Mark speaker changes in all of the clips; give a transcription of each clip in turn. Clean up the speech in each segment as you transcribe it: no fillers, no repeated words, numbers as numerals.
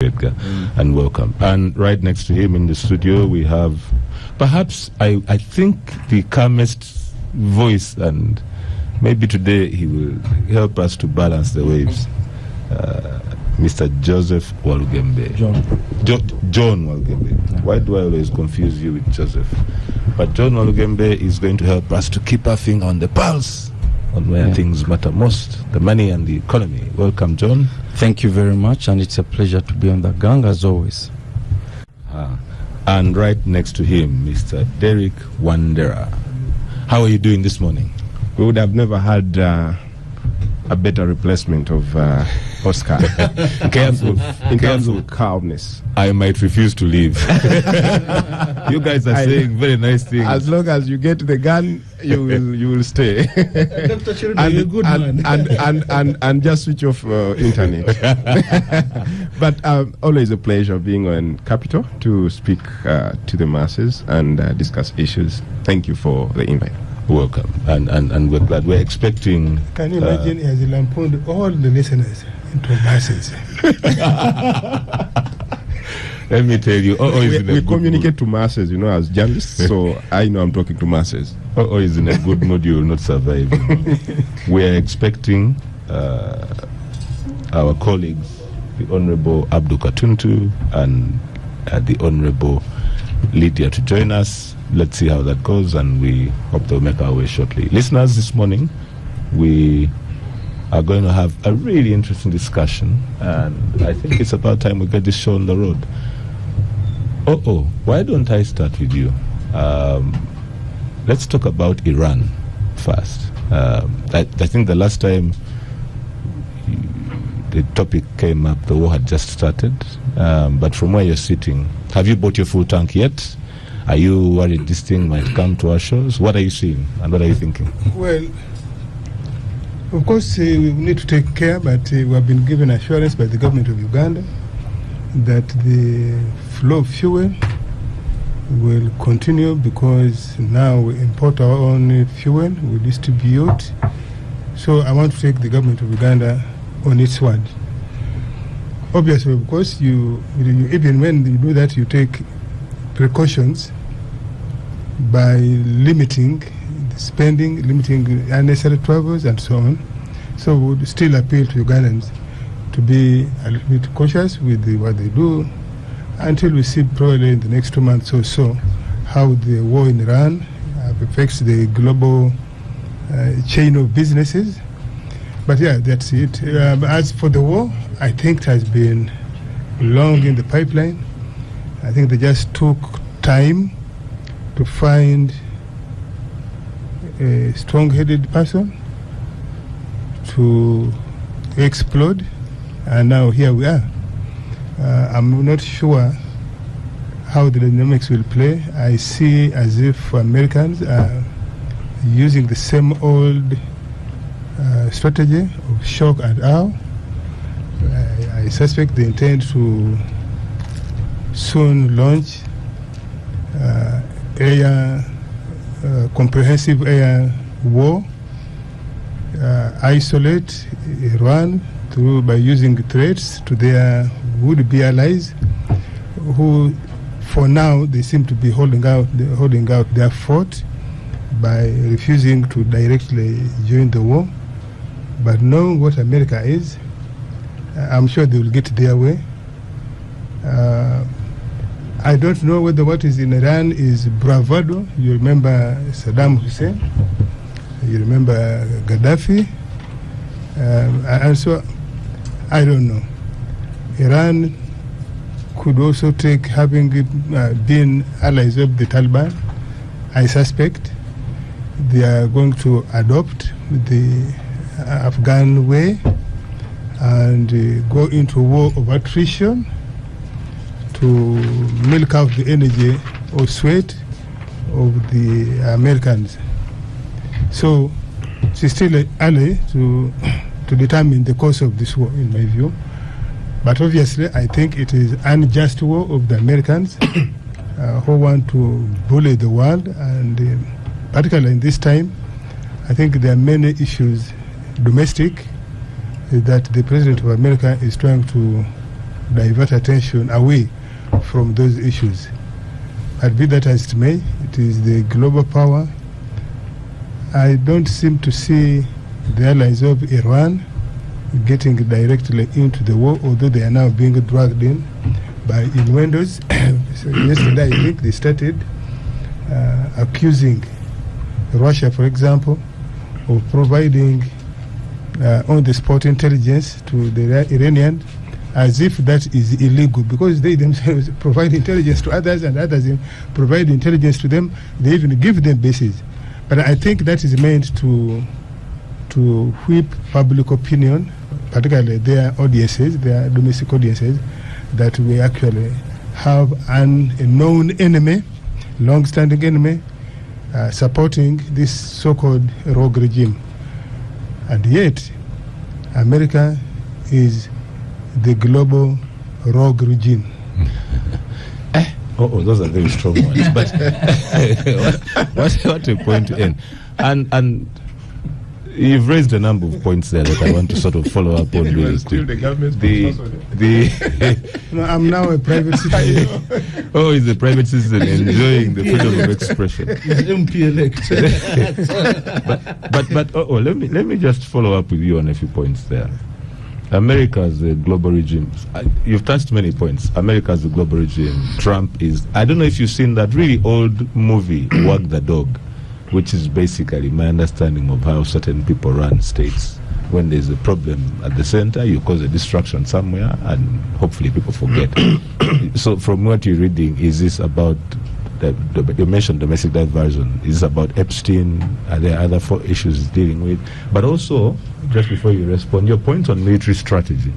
Speaker 1: Edgar, and welcome. And right next to him in the studio, we have perhaps, I think, the calmest voice, and maybe today he will help us to balance the waves. Mr. Joseph Walugembe. John Walugembe. Why do I always confuse you with Joseph? But John Walugembe is going to help us to keep our finger on the pulse on where things matter most, the money and the economy. Welcome, John.
Speaker 2: Thank you very much, and it's a pleasure to be on the gang as always.
Speaker 1: And right next to him, Mr. Derek Wandera. How are you doing this morning?
Speaker 3: We would have never had a better replacement of Oscar. in terms of calmness.
Speaker 1: I might refuse to leave. You guys are saying very nice things.
Speaker 3: As long as you get the gun, you will stay.
Speaker 4: Dr. Chirudi, you're a good man.
Speaker 3: And just switch off internet. But always a pleasure being on Capital to speak to the masses and discuss issues. Thank you for the invite.
Speaker 1: Welcome, and we're glad. We're expecting.
Speaker 4: Can you imagine he has lampooned all the listeners into masses?
Speaker 1: Let me tell you,
Speaker 3: we communicate to masses, as journalists, so I know I'm talking to masses.
Speaker 1: Is in a good mood, you will not survive. We are expecting our colleagues, the Honorable Abdul Katuntu and the Honorable Lydia, to join us. Let's see how that goes, and we hope they'll make our way shortly. Listeners, this morning we are going to have a really interesting discussion, and I think it's about time we get this show on the road. Why don't I start with you? Let's talk about Iran first. I think the last time the topic came up, the war had just started, but from where you're sitting, have you bought your full tank yet? Are you worried this thing might come to our shores? What are you seeing and what are you thinking?
Speaker 4: Well, of course, we need to take care, but we have been given assurance by the government of Uganda that the flow of fuel will continue, because now we import our own fuel, we distribute. So I want to take the government of Uganda on its word. Obviously, of course, you even when you do that, you take precautions by limiting the spending, limiting unnecessary travels, and so on. So we would still appeal to Ugandans to be a little bit cautious with what they do until we see probably in the next 2 months or so how the war in Iran affects the global chain of businesses. But yeah, that's it. As for the war, I think it has been long in the pipeline. I think they just took time to find a strong-headed person to explode, and now here we are. I'm not sure how the dynamics will play. I see as if Americans are using the same old strategy of shock and awe. I suspect they intend to soon launch comprehensive air war, isolate Iran by using threats to their would-be allies, who, for now, they seem to be holding out their fort by refusing to directly join the war. But knowing what America is, I'm sure they will get their way. I don't know whether what is in Iran is bravado. You remember Saddam Hussein, you remember Gaddafi, and so I don't know. Iran could also take, having been allies of the Taliban, I suspect they are going to adopt the Afghan way and go into war of attrition to milk out the energy or sweat of the Americans. So it's still early to determine the course of this war, in my view. But obviously, I think it is unjust war of the Americans who want to bully the world, and particularly in this time, I think there are many issues domestic that the President of America is trying to divert attention away from those issues. But be that as it may, it is the global power. I don't seem to see the allies of Iran getting directly into the war, although they are now being dragged in by innuendos. So yesterday, I think they started accusing Russia, for example, of providing on-the-spot intelligence to the Iranian, as if that is illegal, because they themselves provide intelligence to others and others provide intelligence to them. They even give them bases. But I think that is meant to whip public opinion, particularly their audiences, their domestic audiences, that we actually have a known enemy, long-standing enemy, supporting this so-called rogue regime. And yet, America is the global rogue regime.
Speaker 1: Those are very strong ones. But what a point to end. And you've raised a number of points there that I want to sort of follow up on.
Speaker 4: No, I'm now a private citizen.
Speaker 1: He's a private citizen enjoying the freedom of expression.
Speaker 5: He's MP elect.
Speaker 1: but let me just follow up with you on a few points there. America as a global regime. You've touched many points. America as a global regime. Trump is. I don't know if you've seen that really old movie, Wag the Dog, which is basically my understanding of how certain people run states. When there's a problem at the center, you cause a distraction somewhere, and hopefully people forget. So, from what you're reading, is this about? You mentioned domestic diversion. Is this about Epstein? Are there other issues he's dealing with? But also, just before you respond, your point on military strategy.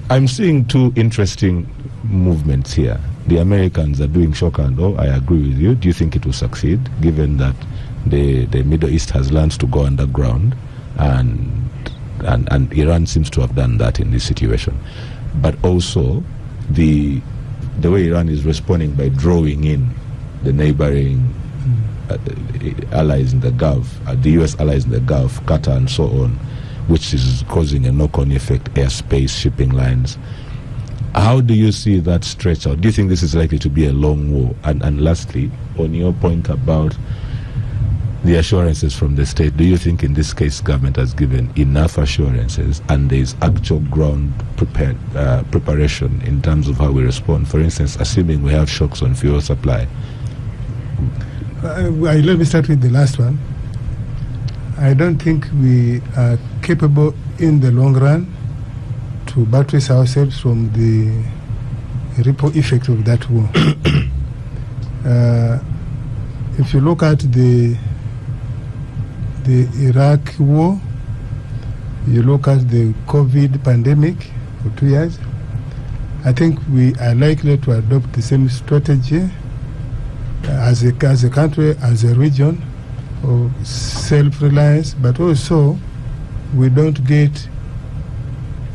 Speaker 1: I'm seeing two interesting movements here. The Americans are doing shock and awe. I agree with you. Do you think it will succeed, given that the Middle East has learned to go underground, and Iran seems to have done that in this situation? But also the way Iran is responding by drawing in the neighboring allies in the Gulf, the U.S. allies in the Gulf, Qatar and so on, which is causing a knock-on effect, airspace, shipping lines. How do you see that stretch out? Do you think this is likely to be a long war? And lastly, on your point about the assurances from the state, do you think in this case government has given enough assurances and there is actual ground preparation in terms of how we respond? For instance, assuming we have shocks on fuel supply.
Speaker 4: Let me start with the last one. I don't think we are capable in the long run to buttress ourselves from the ripple effect of that war. If you look at the Iraq war, you look at the COVID pandemic for 2 years, I think we are likely to adopt the same strategy as a country, as a region, of self-reliance, but also we don't get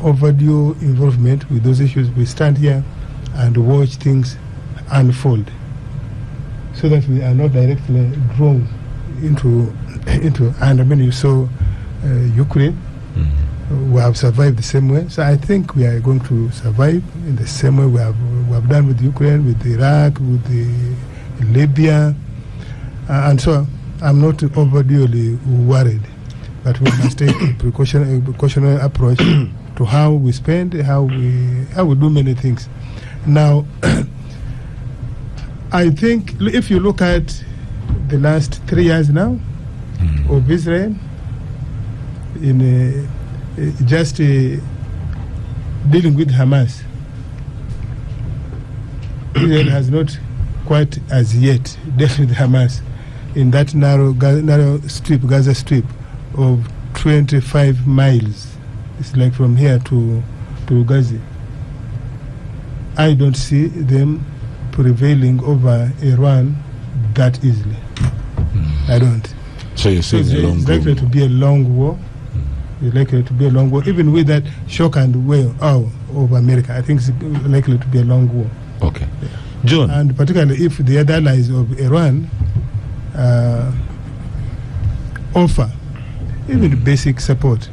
Speaker 4: overdue involvement with those issues. We stand here and watch things unfold so that we are not directly drawn into and I mean, you saw Ukraine. We have survived the same way. So I think we are going to survive in the same way we have done with Ukraine, with Iraq, with Libya, and so I'm not overly worried. But we must take a precautionary approach to how we spend, how we do many things. Now, I think if you look at the last 3 years now of Israel, in just dealing with Hamas, Israel has not quite as yet dealt with Hamas in that narrow strip, Gaza Strip, of 25 miles. It's like from here to Gaza. I don't see them prevailing over Iran that easily. I don't.
Speaker 1: So you're saying
Speaker 4: it's likely to be a long war. It's likely to be a long war, even with that shock and wave of America. I think it's likely to be a long war.
Speaker 1: Okay, John.
Speaker 4: And particularly if the other allies of Iran offer even basic support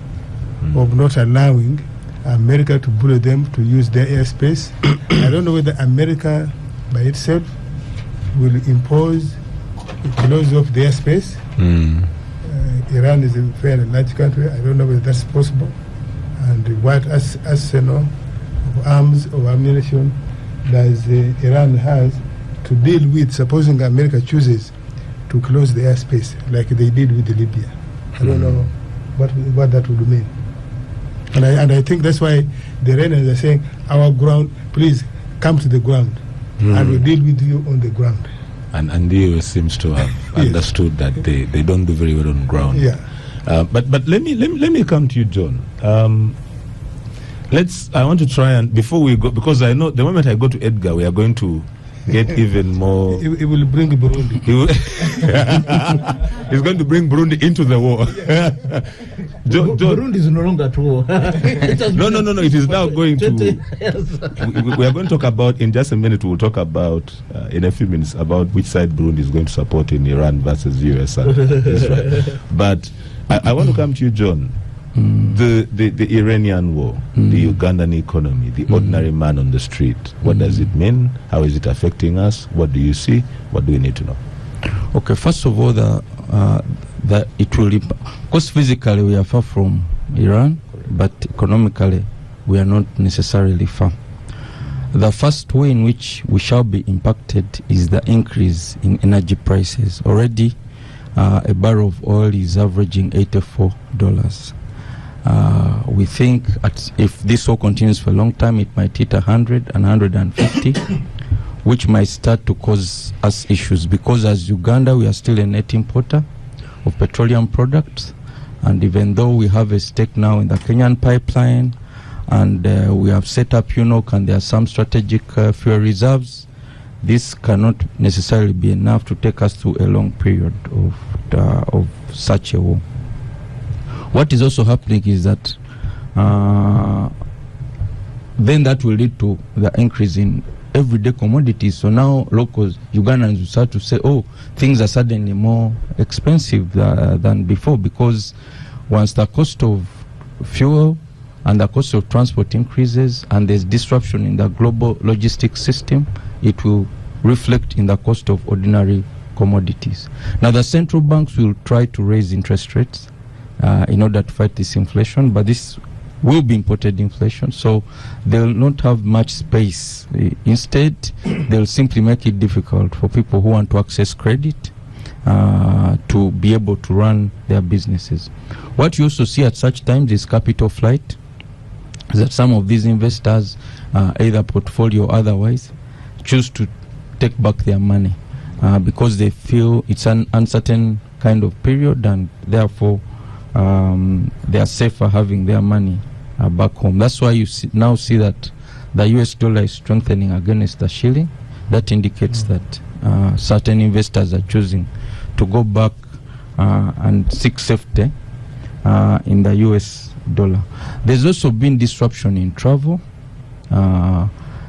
Speaker 4: of not allowing America to bully them to use their airspace. I don't know whether America by itself will impose close off their airspace. Iran is a very large country. I don't know whether that's possible. And what arsenal of arms or ammunition does Iran has to deal with, supposing America chooses to close the airspace like they did with Libya. I don't know what that would mean. And I think that's why the Iranians are saying, our ground, please come to the ground, and we'll deal with you on the ground.
Speaker 1: And the US seems to have understood that they don't do very well on ground.
Speaker 4: Yeah.
Speaker 1: But let me come to you, John. I want to try and, before we go, because I know the moment I go to Edgar, we are going to get even more.
Speaker 4: It will bring Burundi.
Speaker 1: He's going to bring Burundi into the war.
Speaker 5: Burundi is no longer at war.
Speaker 1: No. It is now going to. We are going to talk about, in just a minute, we'll talk about, in a few minutes, about which side Burundi is going to support in Iran versus US and Israel. But I want to come to you, John. The Iranian war, the Ugandan economy, the ordinary man on the street. What does it mean? How is it affecting us? What do you see? What do we need to know?
Speaker 2: Okay, first of all, that it will, because physically we are far from Iran, but economically we are not necessarily far. The first way in which we shall be impacted is the increase in energy prices. Already, a barrel of oil is averaging $84. We think if this war continues for a long time, it might hit 100 and 150, which might start to cause us issues, because as Uganda, we are still a net importer of petroleum products, and even though we have a stake now in the Kenyan pipeline, and we have set up UNOC, and there are some strategic fuel reserves, this cannot necessarily be enough to take us through a long period of such a war. What is also happening is that then that will lead to the increase in everyday commodities. So now locals, Ugandans, will start to say, oh, things are suddenly more expensive than before, because once the cost of fuel and the cost of transport increases and there's disruption in the global logistics system, it will reflect in the cost of ordinary commodities. Now the central banks will try to raise interest rates in order to fight this inflation, but this will be imported inflation, so they'll not have much space. Instead, they'll simply make it difficult for people who want to access credit to be able to run their businesses. What you also see at such times is capital flight, that some of these investors, either portfolio or otherwise, choose to take back their money because they feel it's an uncertain kind of period, and therefore they are safer having their money back home. That's why you now see that the US dollar is strengthening against the shilling. That indicates that certain investors are choosing to go back and seek safety in the US dollar. There's also been disruption in travel.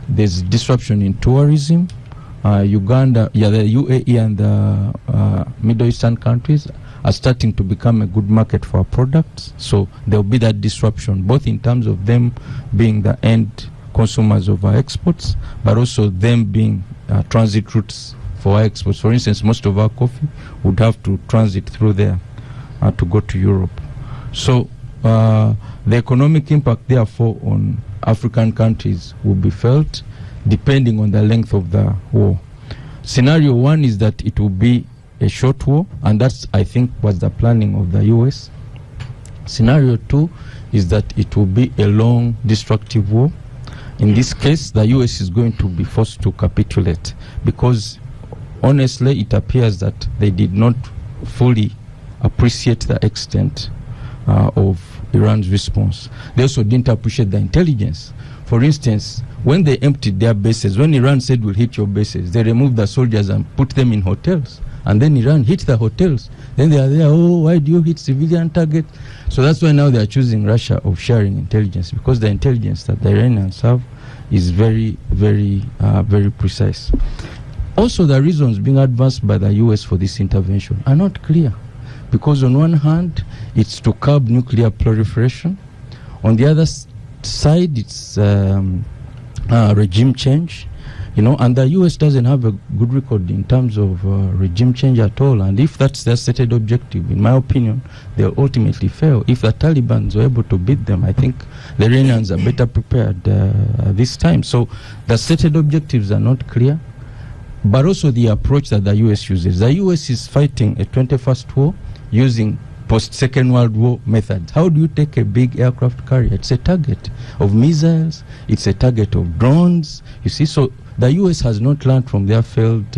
Speaker 2: There's disruption in tourism. Uganda, the UAE and the Middle Eastern countries are starting to become a good market for our products. So there will be that disruption, both in terms of them being the end consumers of our exports, but also them being transit routes for our exports. For instance, most of our coffee would have to transit through there to go to Europe. So the economic impact, therefore, on African countries will be felt depending on the length of the war. Scenario one is that it will be a short war, and that's, I think, was the planning of the US. Scenario two is that it will be a long, destructive war. In this case, the US is going to be forced to capitulate, because honestly, it appears that they did not fully appreciate the extent of Iran's response. They also didn't appreciate the intelligence. For instance, when they emptied their bases, when Iran said, we'll hit your bases, they removed the soldiers and put them in hotels. And then Iran hit the hotels. Then they are there, oh, why do you hit civilian targets? So that's why now they are choosing Russia of sharing intelligence, because the intelligence that the Iranians have is very, very, very precise. Also, the reasons being advanced by the US for this intervention are not clear, because on one hand, it's to curb nuclear proliferation. On the other side, it's regime change, and the US doesn't have a good record in terms of regime change at all. And if that's their stated objective, in my opinion, they'll ultimately fail. If the Taliban were able to beat them, I think the Iranians are better prepared this time. So the stated objectives are not clear, but also the approach that the US uses. The US is fighting a 21st war using post-Second World War methods. How do you take a big aircraft carrier? It's a target of missiles, it's a target of drones, you see. So the US has not learned from their failed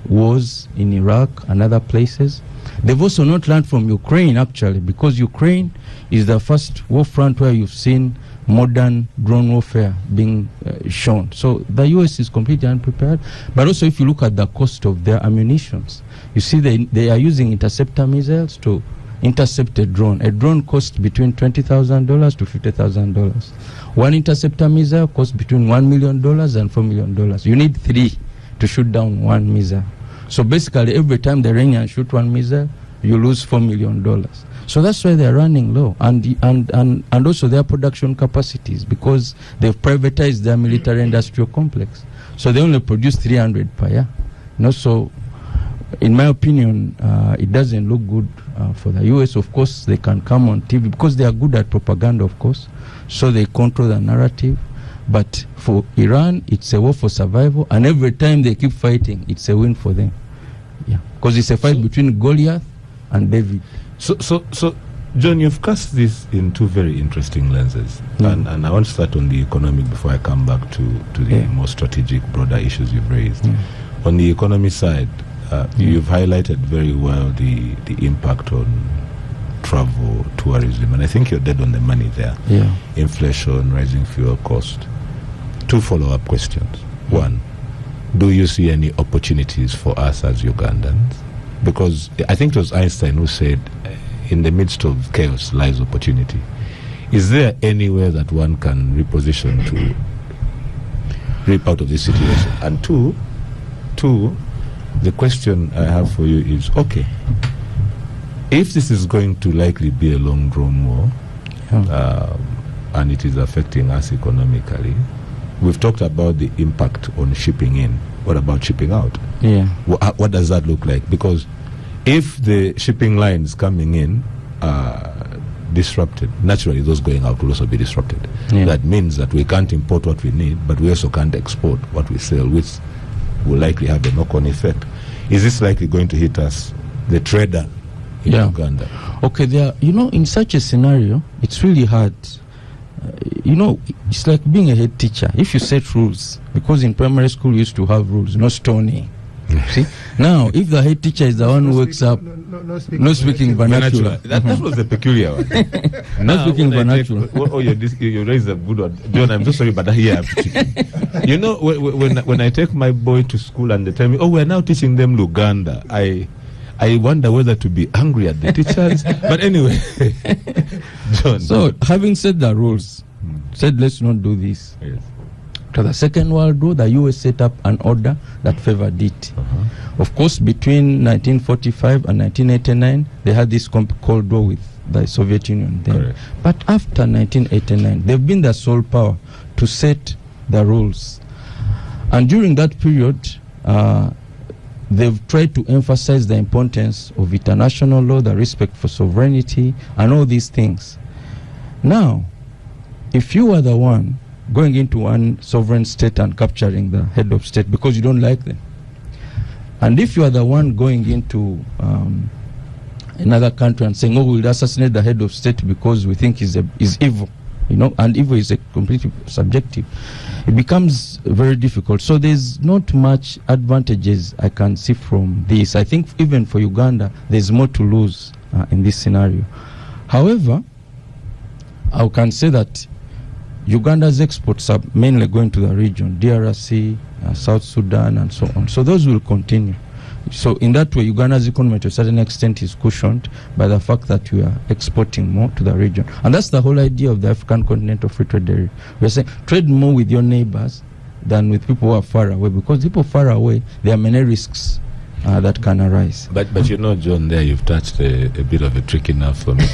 Speaker 2: wars in Iraq and other places. They've also not learned from Ukraine, actually, because Ukraine is the first war front where you've seen modern drone warfare being shown. So the US is completely unprepared. But also, if you look at the cost of their ammunitions, you see they are using interceptor missiles to intercept a drone. A drone costs between $20,000 to $50,000. One interceptor missile costs between $1 million and $4 million. You need 3 to shoot down one missile. So basically, every time the Iranians shoot one missile, you lose $4 million. So that's why they're running low, and also their production capacities, because they've privatized their military industrial complex. So they only produce 300 per year. So in my opinion, it doesn't look good for the US. Of course, they can come on TV because they are good at propaganda, of course. So they control the narrative. But for Iran, it's a war for survival, and every time they keep fighting, it's a win for them. Yeah, because it's a fight between Goliath and David.
Speaker 1: So, John, you've cast this in two very interesting lenses, and I want to start on the economic before I come back to the more strategic, broader issues you've raised. On the economy side, you've highlighted very well the impact on travel, tourism, and I think you're dead on the money there.
Speaker 2: Yeah.
Speaker 1: Inflation, rising fuel cost. 2 follow-up questions. 1, do you see any opportunities for us as Ugandans? Because I think it was Einstein who said, in the midst of chaos lies opportunity. Is there anywhere that one can reposition to reap out of this situation? And two, the question I have for you is, okay, if this is going to likely be a long-drawn war, and it is affecting us economically, we've talked about the impact on shipping in. What about shipping out?
Speaker 2: Yeah.
Speaker 1: What does that look like? Because if the shipping lines coming in are disrupted, naturally those going out will also be disrupted.
Speaker 2: Yeah.
Speaker 1: That means that we can't import what we need, but we also can't export what we sell, which will likely have a knock-on effect. Is this likely going to hit us, the trader in Uganda?
Speaker 2: Okay, in such a scenario, it's really hard. It's like being a head teacher. If you set rules, because in primary school we used to have rules, no stoning. See? Now, if the head teacher is the one who wakes up, no speaking vernacular.
Speaker 1: That was the peculiar one.
Speaker 2: Not speaking vernacular.
Speaker 1: You raised a good one. John, I'm so sorry, but here I have to chip in. When I take my boy to school and they tell me, we're now teaching them Luganda, I wonder whether to be angry at the teachers. But anyway, John.
Speaker 2: So, having said the rules, said let's not do this.
Speaker 1: Yes.
Speaker 2: To the Second World War, the US set up an order that favored it. Of course, between 1945 and 1989, they had this Cold War with the Soviet Union then.
Speaker 1: Correct.
Speaker 2: But after 1989, they've been the sole power to set the rules. And during that period, they've tried to emphasize the importance of international law, the respect for sovereignty, and all these things. Now, if you are the one going into one sovereign state and capturing the head of state because you don't like them, and if you are the one going into another country and saying, we'll assassinate the head of state because we think he's evil, and evil is a completely subjective, it becomes very difficult. So there's not much advantages I can see from this. I think even for Uganda, there's more to lose in this scenario. However, I can say that Uganda's exports are mainly going to the region, DRC, South Sudan, and so on. So those will continue. So in that way, Uganda's economy to a certain extent is cushioned by the fact that we are exporting more to the region. And that's the whole idea of the African Continental Free Trade Area. We're saying trade more with your neighbors than with people who are far away, because people far away, there are many risks that can arise.
Speaker 1: But you know, John, there you've touched a bit of a tricky nerve for me.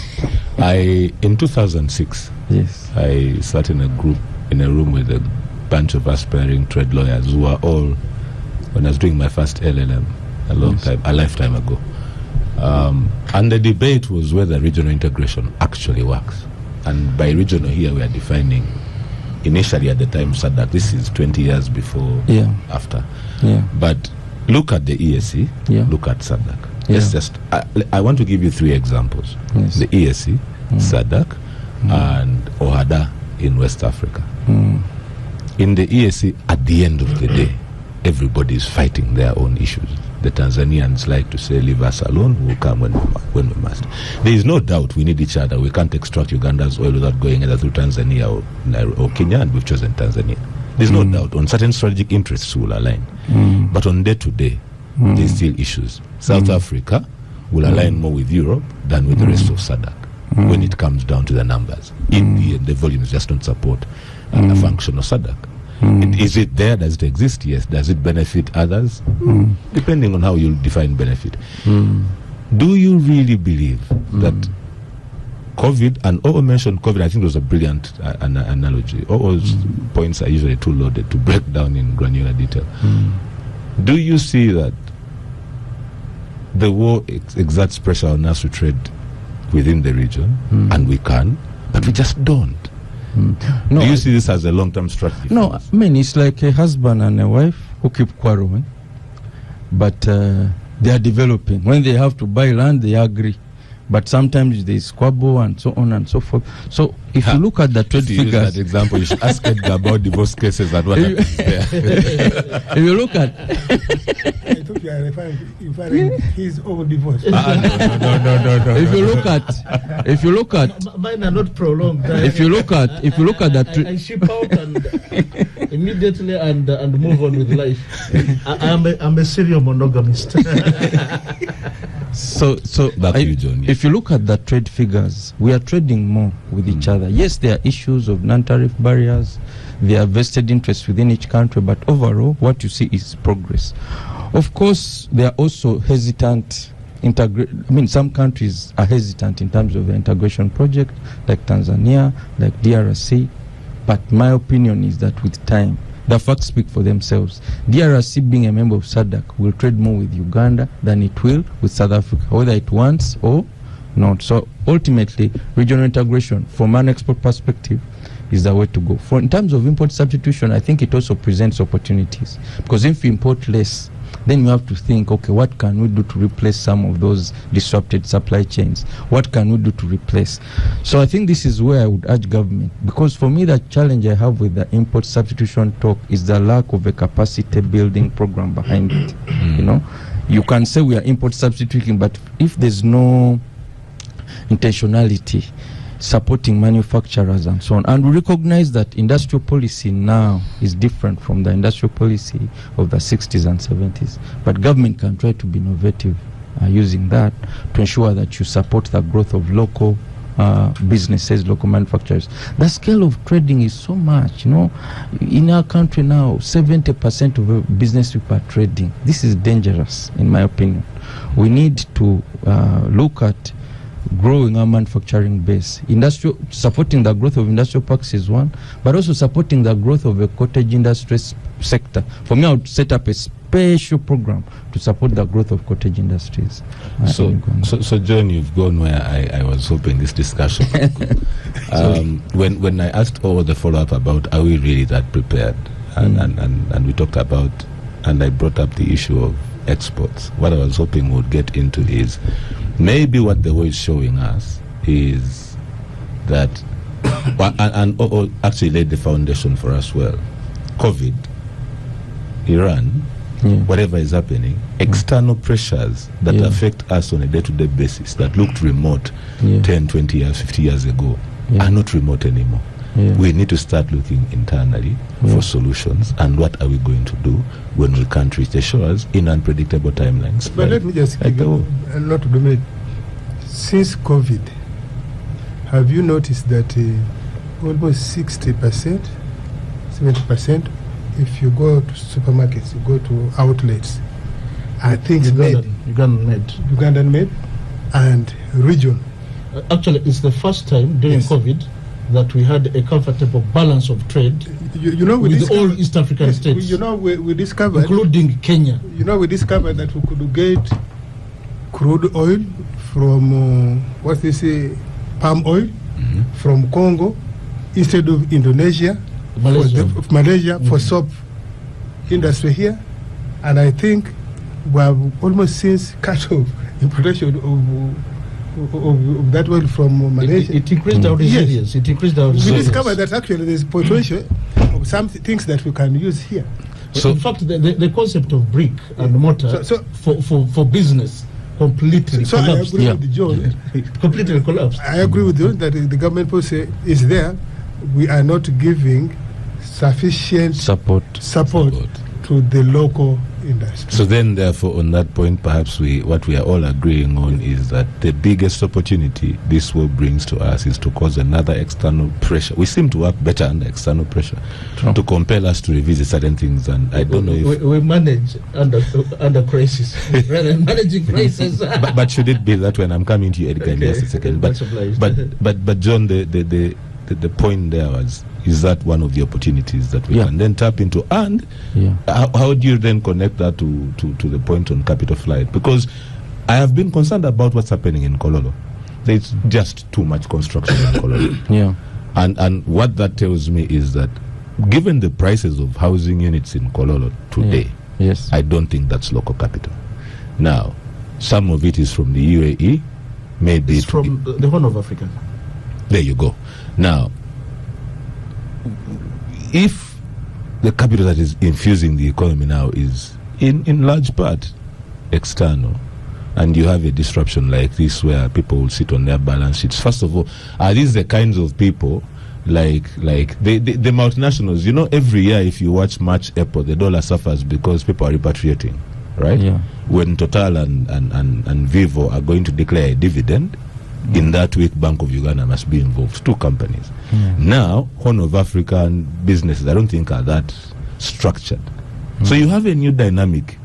Speaker 1: In 2006,
Speaker 2: Yes.
Speaker 1: I sat in a room with a bunch of aspiring trade lawyers who were all, when I was doing my first LLM, a lifetime ago. And the debate was whether regional integration actually works. And by regional here, we are defining, initially at the time, SADC. This is 20 years before, after.
Speaker 2: Yeah.
Speaker 1: But look at the EAC, look at SADC.
Speaker 2: Yeah.
Speaker 1: I want to give you 3 examples.
Speaker 2: Yes.
Speaker 1: The EAC, SADC, and OHADA in West Africa. In the EAC, at the end of the day, everybody is fighting their own issues. The Tanzanians like to say, leave us alone, we'll come when we must. There is no doubt we need each other. We can't extract Uganda's oil without going either through Tanzania or Kenya, and we've chosen Tanzania. There's no doubt. On certain strategic interests, we'll align. But on day-to-day, there's still issues. South Africa will align more with Europe than with the rest of SADC when it comes down to the numbers. In the volumes just don't support a function of SADC. Is it there? Does it exist? Yes. Does it benefit others? Depending on how you define benefit. Do you really believe that COVID, and O'o mentioned COVID, I think it was a brilliant analogy. O'o's points are usually too loaded to break down in granular detail. Do you see that the war exerts pressure on us to trade within the region, and we can, but we just don't?
Speaker 2: No,
Speaker 1: do you see this as a long-term strategy?
Speaker 2: No, I mean, it's like a husband and a wife who keep quarreling, but they are developing. When they have to buy land, they agree. But sometimes they squabble and so on and so forth. So if you look at the trade figures...
Speaker 1: Use that example, you should ask Edgar about divorce cases and what happens there.
Speaker 2: If you look at...
Speaker 4: I thought you are referring his own divorce.
Speaker 1: No.
Speaker 2: If you look at...
Speaker 5: Mine are not prolonged.
Speaker 2: If you look at that...
Speaker 5: I ship out and immediately and move on with life. I'm a serial monogamist.
Speaker 2: So
Speaker 1: back to you, John.
Speaker 2: If you look at the trade figures, we are trading more with each other. Yes, there are issues of non-tariff barriers, there are vested interests within each country, but overall, what you see is progress. Of course, they are also hesitant. Some countries are hesitant in terms of the integration project, like Tanzania, like DRC. But my opinion is that with time, the facts speak for themselves. DRC, being a member of SADC, will trade more with Uganda than it will with South Africa, whether it wants or not. So ultimately, regional integration, from an export perspective, is the way to go. In terms of import substitution, I think it also presents opportunities. Because if we import less, then you have to think, okay, what can we do to replace some of those disrupted supply chains? What can we do to replace? So I think this is where I would urge government, because for me the challenge I have with the import substitution talk is the lack of a capacity building program behind it. You know, you can say we are import substituting, but if there's no intentionality supporting manufacturers and so on. And we recognize that industrial policy now is different from the industrial policy of the 60s and 70s. But government can try to be innovative using that to ensure that you support the growth of local businesses, local manufacturers. The scale of trading is so much, you know. In our country now, 70% of business people are trading. This is dangerous, in my opinion. We need to look at growing our manufacturing base. Supporting the growth of industrial parks is one, but also supporting the growth of the cottage industry sector. For me, I would set up a special program to support the growth of cottage industries.
Speaker 1: So John, you've gone where I was hoping this discussion would go. When I asked all the follow-up about are we really that prepared, and we talked about, and I brought up the issue of exports, what I was hoping we'd get into is maybe what the war is showing us is that, and actually laid the foundation for us well. COVID, Iran, whatever is happening, external pressures that affect us on a day-to-day basis that looked remote 10, 20 years, 50 years ago are not remote anymore. We need to start looking internally for solutions, and what are we going to do when we can't reach the shores in unpredictable timelines.
Speaker 4: But let me just give you a lot to do. Since COVID, have you noticed that almost 60%, 70%, if you go to supermarkets, you go to outlets, are things
Speaker 5: Ugandan
Speaker 4: made and region.
Speaker 5: Actually, it's the first time during COVID that we had a comfortable balance of trade with all East African states.
Speaker 4: We discovered,
Speaker 5: including Kenya.
Speaker 4: We discovered that we could get crude oil from palm oil from Congo instead of Indonesia, Malaysia for soap industry here, and I think we have almost since cut off importation of that oil from Malaysia.
Speaker 5: It increased our resilience. It increased our resilience.
Speaker 4: We discovered that actually there's potential of some things that we can use here.
Speaker 5: So, in fact, the concept of brick and mortar for business completely collapsed.
Speaker 4: I agree with John.
Speaker 5: Completely collapsed.
Speaker 4: I agree with you that the government policy is there. We are not giving sufficient support to the local industry.
Speaker 1: So then, therefore, on that point, perhaps what we are all agreeing on is that the biggest opportunity this war brings to us is to cause another external pressure. We seem to work better under external pressure to compel us to revisit certain things, and I don't know if
Speaker 5: we manage under crisis rather than managing crisis.
Speaker 1: but should it be that when I'm coming to you, Edgar, in just a second? But John, the point there is that one of the opportunities that we can then tap into, and how do you then connect that to the point on capital flight? Because I have been concerned about what's happening in Kololo. There's just too much construction in Kololo. And what that tells me is that given the prices of housing units in Kololo today, I don't think that's local capital. Now, some of it is from the UAE, maybe
Speaker 5: it's from the Horn of Africa.
Speaker 1: There you go. Now, if the capital that is infusing the economy now is in large part external, and you have a disruption like this where people will sit on their balance sheets, first of all, are these the kinds of people like the multinationals? Every year if you watch March, April, the dollar suffers because people are repatriating, right? When Total and Vivo are going to declare a dividend, in that week, Bank of Uganda must be involved. Two companies. Now, Horn of African businesses, I don't think are that structured. So you have a new dynamic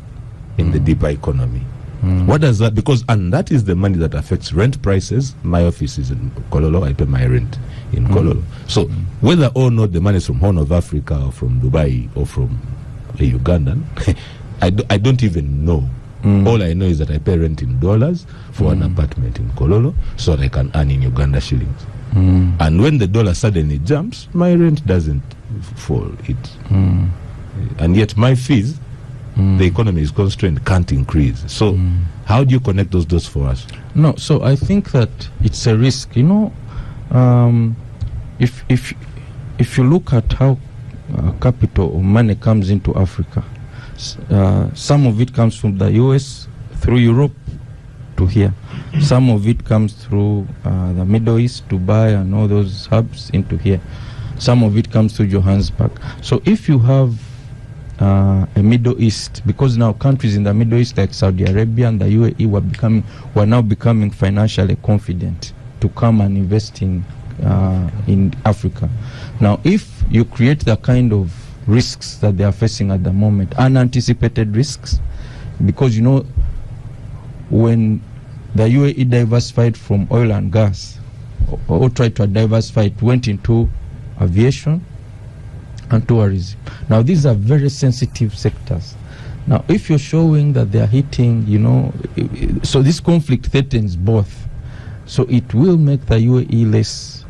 Speaker 1: in the deeper economy. What does that? And that is the money that affects rent prices. My office is in Kololo. I pay my rent in Kololo. So whether or not the money is from Horn of Africa or from Dubai or from a Ugandan, I don't even know. All I know is that I pay rent in dollars for an apartment in Kololo so that I can earn in Uganda shillings. And when the dollar suddenly jumps, my rent doesn't fall. And yet my fees, the economy is constrained, can't increase. So how do you connect those dots for us?
Speaker 2: No, so I think that it's a risk. If you look at how capital or money comes into Africa, some of it comes from the US through Europe to here. Some of it comes through the Middle East, Dubai and all those hubs into here. Some of it comes through Johannesburg. So if you have a Middle East, because now countries in the Middle East like Saudi Arabia and the UAE were now becoming financially confident to come and invest in Africa. Now if you create the kind of risks that they are facing at the moment, unanticipated risks, because when the UAE diversified from oil and gas or tried to diversify, it went into aviation and tourism. Now these are very sensitive sectors. Now if you're showing that they are hitting, so this conflict threatens both, so it will make the UAE less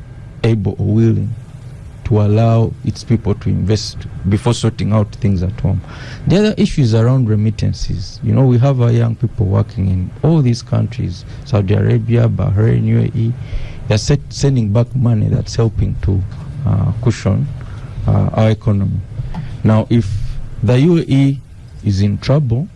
Speaker 2: able or willing to allow its people to invest before sorting out things at home. The other issue is around remittances. We have our young people working in all these countries, Saudi Arabia, Bahrain, UAE. They're sending back money that's helping to cushion our economy. Now, if the UAE is in trouble,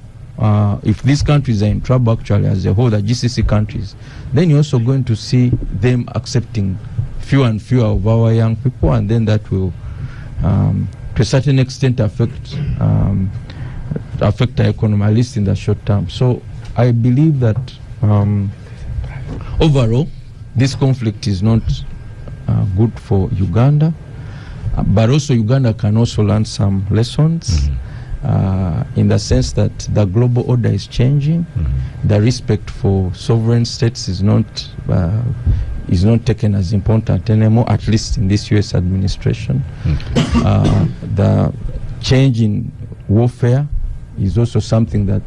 Speaker 2: if these countries are in trouble actually as a whole, the GCC countries, then you're also going to see them accepting fewer and fewer of our young people, and then that will to a certain extent affect the economy, at least in the short term. So I believe that overall this conflict is not good for Uganda, but also Uganda can also learn some lessons in the sense that the global order is changing. The respect for sovereign states is not taken as important anymore, at least in this U.S. administration. The change in warfare is also something that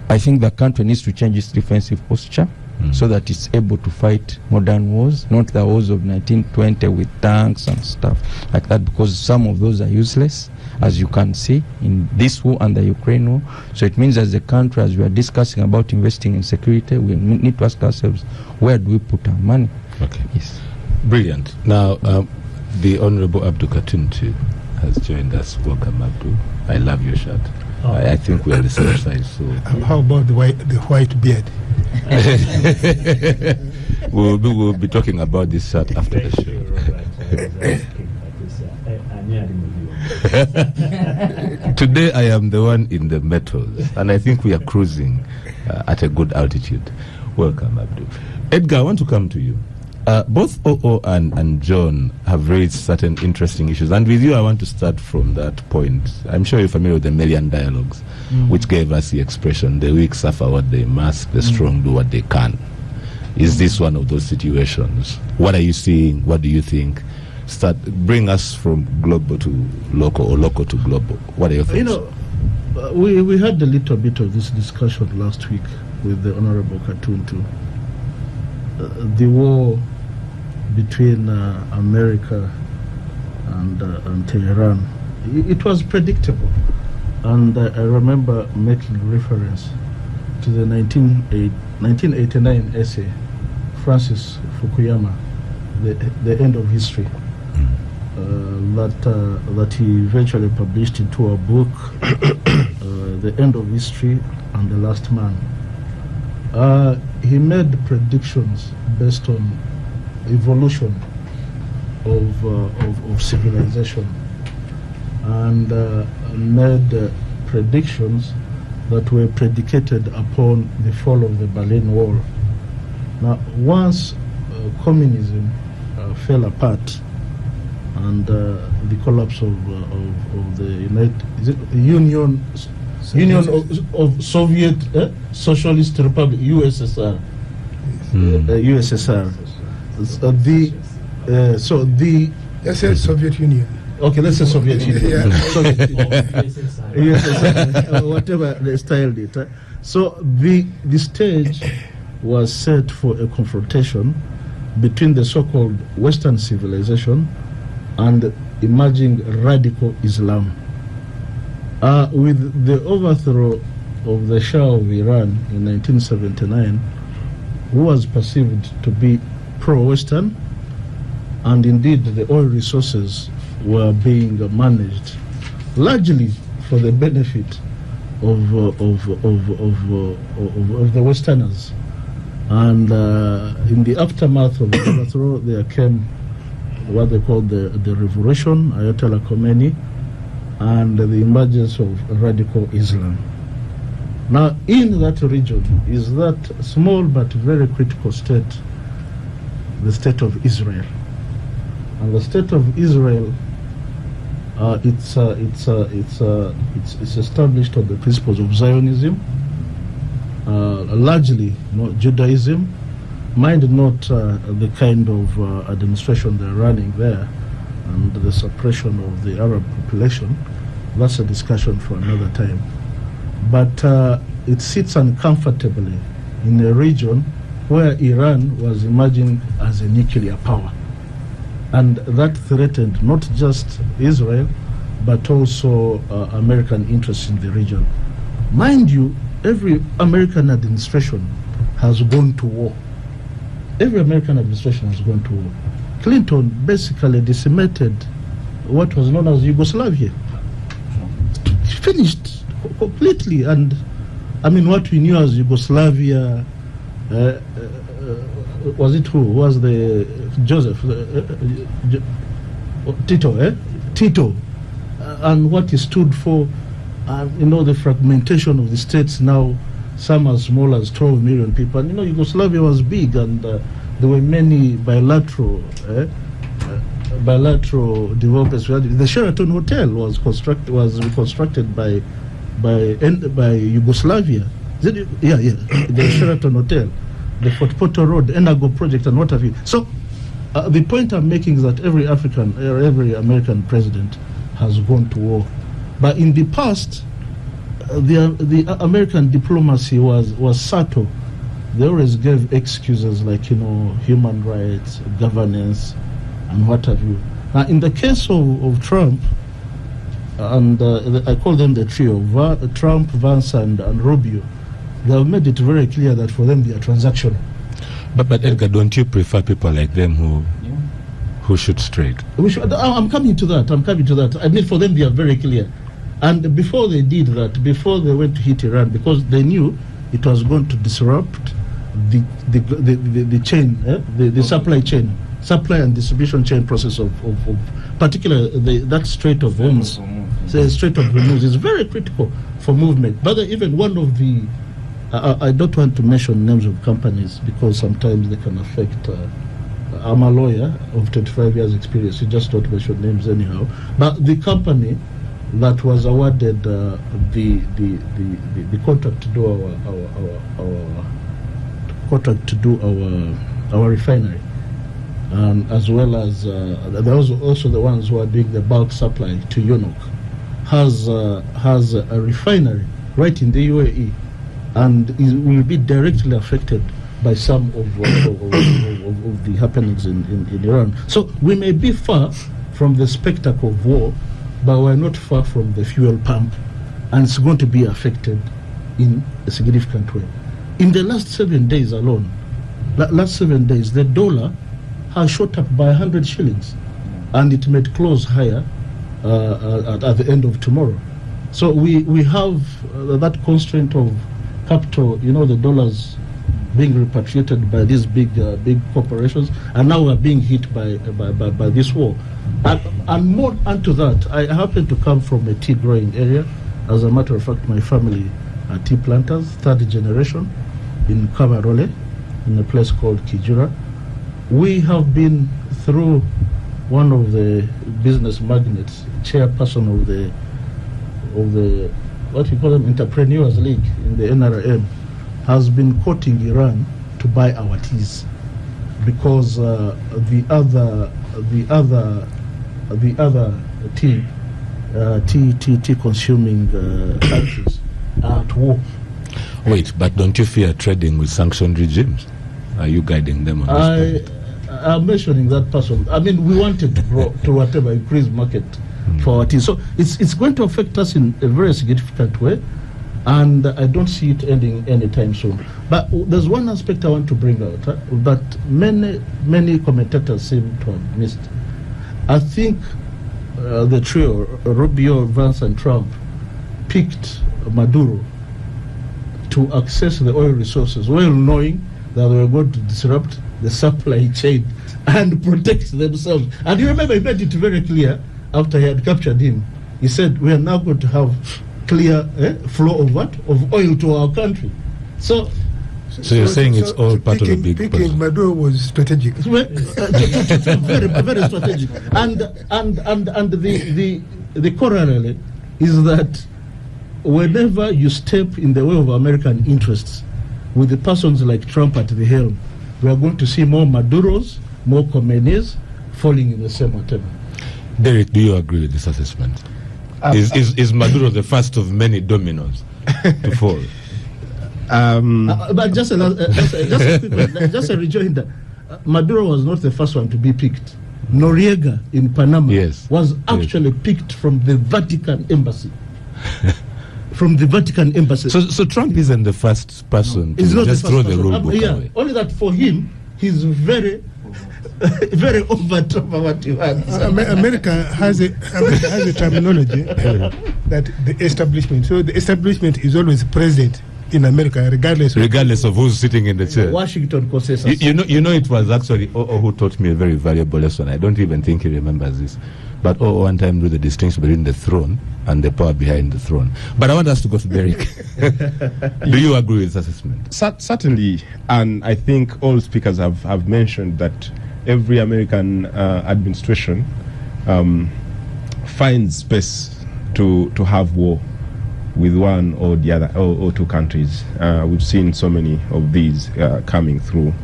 Speaker 2: I think the country needs to change its defensive posture so that it's able to fight modern wars, not the wars of 1920 with tanks and stuff like that, because some of those are useless, as you can see in this war and the Ukraine war. So it means as a country, as we are discussing about investing in security, we need to ask ourselves, where do we put our money?
Speaker 1: Okay.
Speaker 2: Yes.
Speaker 1: Brilliant. Now, the Honorable Abdul Katuntu has joined us. Welcome, Abdul. I love your shirt. I think we're the same size. So
Speaker 4: how about the white beard?
Speaker 1: We'll be talking about this shirt after the show. Today I am the one in the metals, and I think we are cruising at a good altitude. Welcome, Abdul. Edgar, I want to come to you. Both Oo and John have raised certain interesting issues, and with you I want to start from that point. I'm sure you're familiar with the Melian dialogues, which gave us the expression, the weak suffer what they must, the strong do what they can. Is this one of those situations? What are you seeing? What do you think? Bring us from global to local, or local to global. What are your thoughts?
Speaker 5: You know, we had a little bit of this discussion last week with the Honorable Katuntu. The war between America and Tehran, it was predictable. And I remember making reference to the 1989 essay, Francis Fukuyama, The End of History, that he eventually published into a book, The End of History and the Last Man. He made predictions based on evolution of civilization, and made predictions that were predicated upon the fall of the Berlin Wall. Now, once communism fell apart, and the collapse of the Union of Soviet Socialist Republic, USSR. USSR.
Speaker 4: Let's say Soviet Union.
Speaker 5: Okay, let's say Soviet Union.
Speaker 4: USSR,
Speaker 5: whatever they styled it. So the stage was set for a confrontation between the so-called Western civilization and emerging radical Islam. With the overthrow of the Shah of Iran in 1979, who was perceived to be pro-Western, and indeed the oil resources were being managed largely for the benefit of the Westerners. And in the aftermath of the overthrow, there came what they called the revolution, Ayatollah Khomeini, and the emergence of radical Islam. Now, in that region is that small but very critical state, the state of Israel. And the state of Israel, it's established on the principles of Zionism, largely Judaism. Mind not the kind of administration they're running there, and the suppression of the Arab population. That's a discussion for another time. But it sits uncomfortably in a region where Iran was emerging as a nuclear power. And that threatened not just Israel, but also American interests in the region. Mind you, every American administration has gone to war. Every American administration has gone to war. Clinton basically decimated what was known as Yugoslavia. Finished completely. And I mean, what we knew as Yugoslavia, was it who? Was the Joseph? Tito, Tito. And what he stood for, the fragmentation of the states now, some as small as 12 million people. And Yugoslavia was big, and there were many bilateral bilateral developments. The Sheraton Hotel was reconstructed by Yugoslavia. The Sheraton Hotel, the Fort Portal Road, Enago project, and what have you. So the point I'm making is that every American president has gone to war, but in the past, the American diplomacy was subtle. They always gave excuses like human rights, governance, and what have you. Now, in the case of Trump, and I call them the trio, Trump, Vance, and Rubio, they have made it very clear that for them they are transactional.
Speaker 1: But Edgar, don't you prefer people like them who shoot straight?
Speaker 5: I'm coming to that. I mean, for them they are very clear. And before they did that, before they went to hit Iran, because they knew it was going to disrupt the chain, the supply chain, supply and distribution chain process of particularly that Strait of Hormuz. The Strait of Hormuz is very critical for movement. But even one of the, I don't want to mention names of companies because sometimes they can affect. I'm a lawyer of 25 years experience. You just don't mention names anyhow. But the company that was awarded the contract to do our refinery, as well as there was also the ones who are doing the bulk supply to UNOC, has a refinery right in the UAE, and will be directly affected by some of the happenings in Iran. So we may be far from the spectacle of war, but we're not far from the fuel pump, and it's going to be affected in a significant way. In the last 7 days alone, the dollar has shot up by 100 shillings, and it may close higher at the end of tomorrow. So we have that constraint of capital, the dollars being repatriated by these big corporations, and now we're being hit by this war. And more onto that, I happen to come from a tea growing area. As a matter of fact, my family are tea planters, third generation, in Kabarole, in a place called Kijura. We have been through one of the business magnates, chairperson of the what you call them, Entrepreneurs League in the NRM, has been quoting Iran to buy our teas because the other tea consuming countries are at war.
Speaker 1: Wait, but don't you fear trading with sanctioned regimes? Are you guiding them on this point?
Speaker 5: I'm mentioning that person. I mean, we wanted to grow to whatever increased market for our tea. So it's going to affect us in a very significant way, and I don't see it ending anytime soon. But there's one aspect I want to bring out that many commentators seem to have missed. I think the trio, Rubio, Vance, and Trump, picked Maduro to access the oil resources, well knowing that they were going to disrupt the supply chain and protect themselves. And you remember he made it very clear after he had captured him. He said, we are now going to have clear flow of what? Of oil to our country. So
Speaker 1: you're saying it's all part of a big
Speaker 4: picking Maduro was strategic.
Speaker 5: Very, very strategic. And the corollary is that whenever you step in the way of American interests with the persons like Trump at the helm, we are going to see more Maduros, more Khomeinis falling in the same attempt.
Speaker 1: Derek, do you agree with this assessment? Is Maduro the first of many dominoes to fall?
Speaker 5: But just a rejoinder, Maduro was not the first one to be picked. Noriega in Panama was actually picked from the Vatican embassy. From the Vatican embassy.
Speaker 1: So Trump isn't the first person to just throw the rule book away.
Speaker 5: Only that for him, he's very over top of what you had.
Speaker 4: America has a terminology that the establishment. So the establishment is always present in America, regardless
Speaker 1: of who's sitting in the chair.
Speaker 5: Washington consensus.
Speaker 1: You know, it was actually who taught me a very valuable lesson. I don't even think he remembers this. But one time drew the distinction between the throne and the power behind the throne. But I want us to go to Derek. Do you agree with this assessment?
Speaker 3: Certainly, and I think all speakers have mentioned that every American administration finds space to have war with one or the other, or two countries. We've seen so many of these coming through,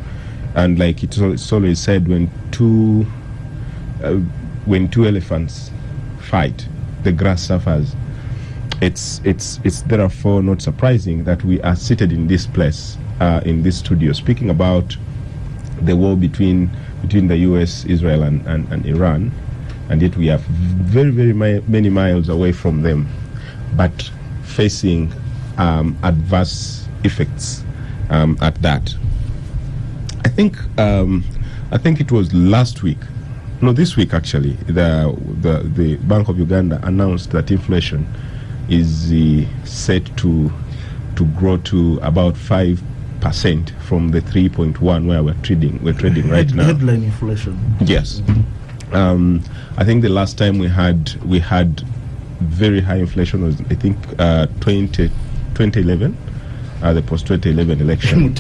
Speaker 3: and like it's always said, when two elephants fight, the grass suffers. It's therefore not surprising that we are seated in this place, in this studio, speaking about the war between the U.S., Israel, and Iran, and yet we are very, very many miles away from them, but facing adverse effects at that. I think it was last week, no, this week actually, the Bank of Uganda announced that inflation is set to grow to about 5% from the 3.1 where we're trading right now.
Speaker 5: Headline inflation.
Speaker 3: Yes. I think the last time we had very high inflation was, I think, 2011, the post-2011 election,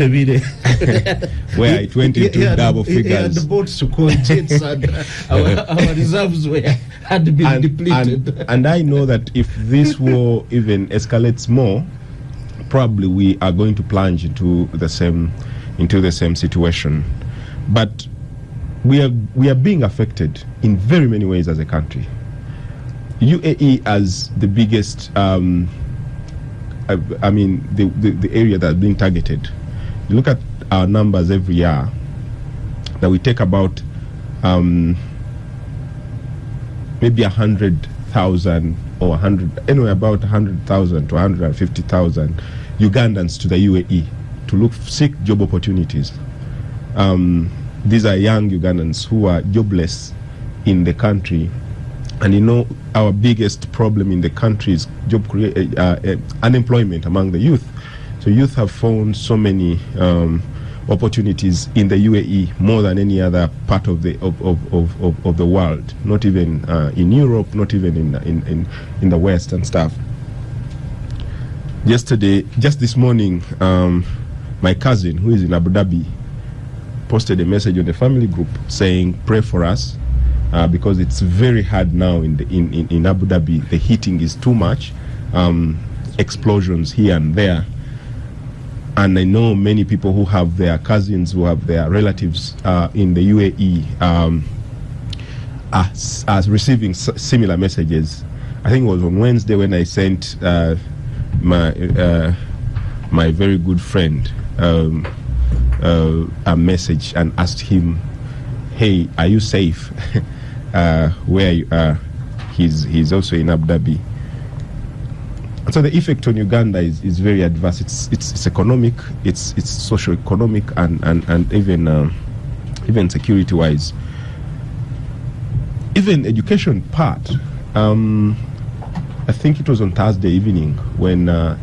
Speaker 3: where it went into double figures.
Speaker 5: The boats to call jets, and our reserves had been depleted.
Speaker 3: And I know that if this war even escalates more, probably we are going to plunge into the same situation. But we are being affected in very many ways as a country. UAE as the biggest, the area that's being targeted. You look at our numbers every year, that we take about maybe 100,000 or 100, anyway, about 100,000 to 150,000 Ugandans to the UAE to seek job opportunities. These are young Ugandans who are jobless in the country. And you know, our biggest problem in the country is unemployment among the youth. So youth have found so many opportunities in the UAE more than any other part of the world. Not even in Europe, not even in the West and stuff. Just this morning, my cousin, who is in Abu Dhabi, posted a message on the family group saying, "Pray for us." Because it's very hard now in Abu Dhabi. The heating is too much, explosions here and there, and I know many people who have their cousins, who have their relatives in the UAE are receiving similar messages. I think it was on Wednesday when I sent my very good friend a message and asked him, "Hey, are you safe?" Where you are. He's also in Abu Dhabi. And so the effect on Uganda is very adverse. It's economic, it's socio-economic, and even security wise. Even education part. I think it was on Thursday evening when a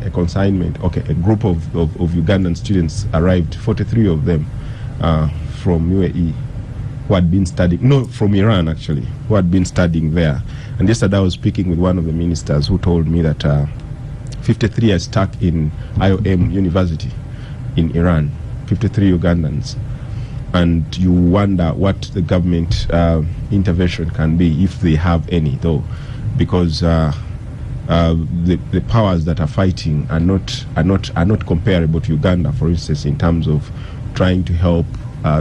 Speaker 3: group of Ugandan students arrived, 43 of them from UAE, who had been studying, from Iran actually, who had been studying there. And yesterday I was speaking with one of the ministers who told me that 53 are stuck in IOM University in Iran, 53 Ugandans. And you wonder what the government intervention can be, if they have any, though, because the powers that are fighting are not comparable to Uganda, for instance, in terms of trying to help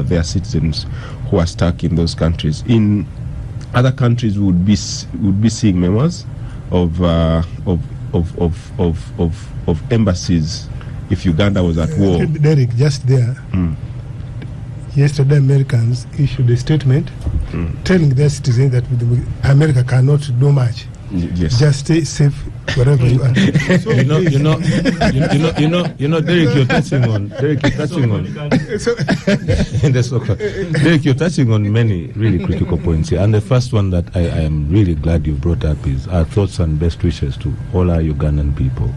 Speaker 3: their citizens who are stuck in those countries. In other countries, we would be seeing memos of embassies if Uganda was at war.
Speaker 4: Derek, just there. Yesterday, Americans issued a statement telling their citizens that America cannot do much.
Speaker 3: Yes.
Speaker 4: Just stay safe wherever you are. So
Speaker 1: Derek, you're touching on. Derek, you're touching on many really critical points here. And the first one that I am really glad you brought up is our thoughts and best wishes to all our Ugandan people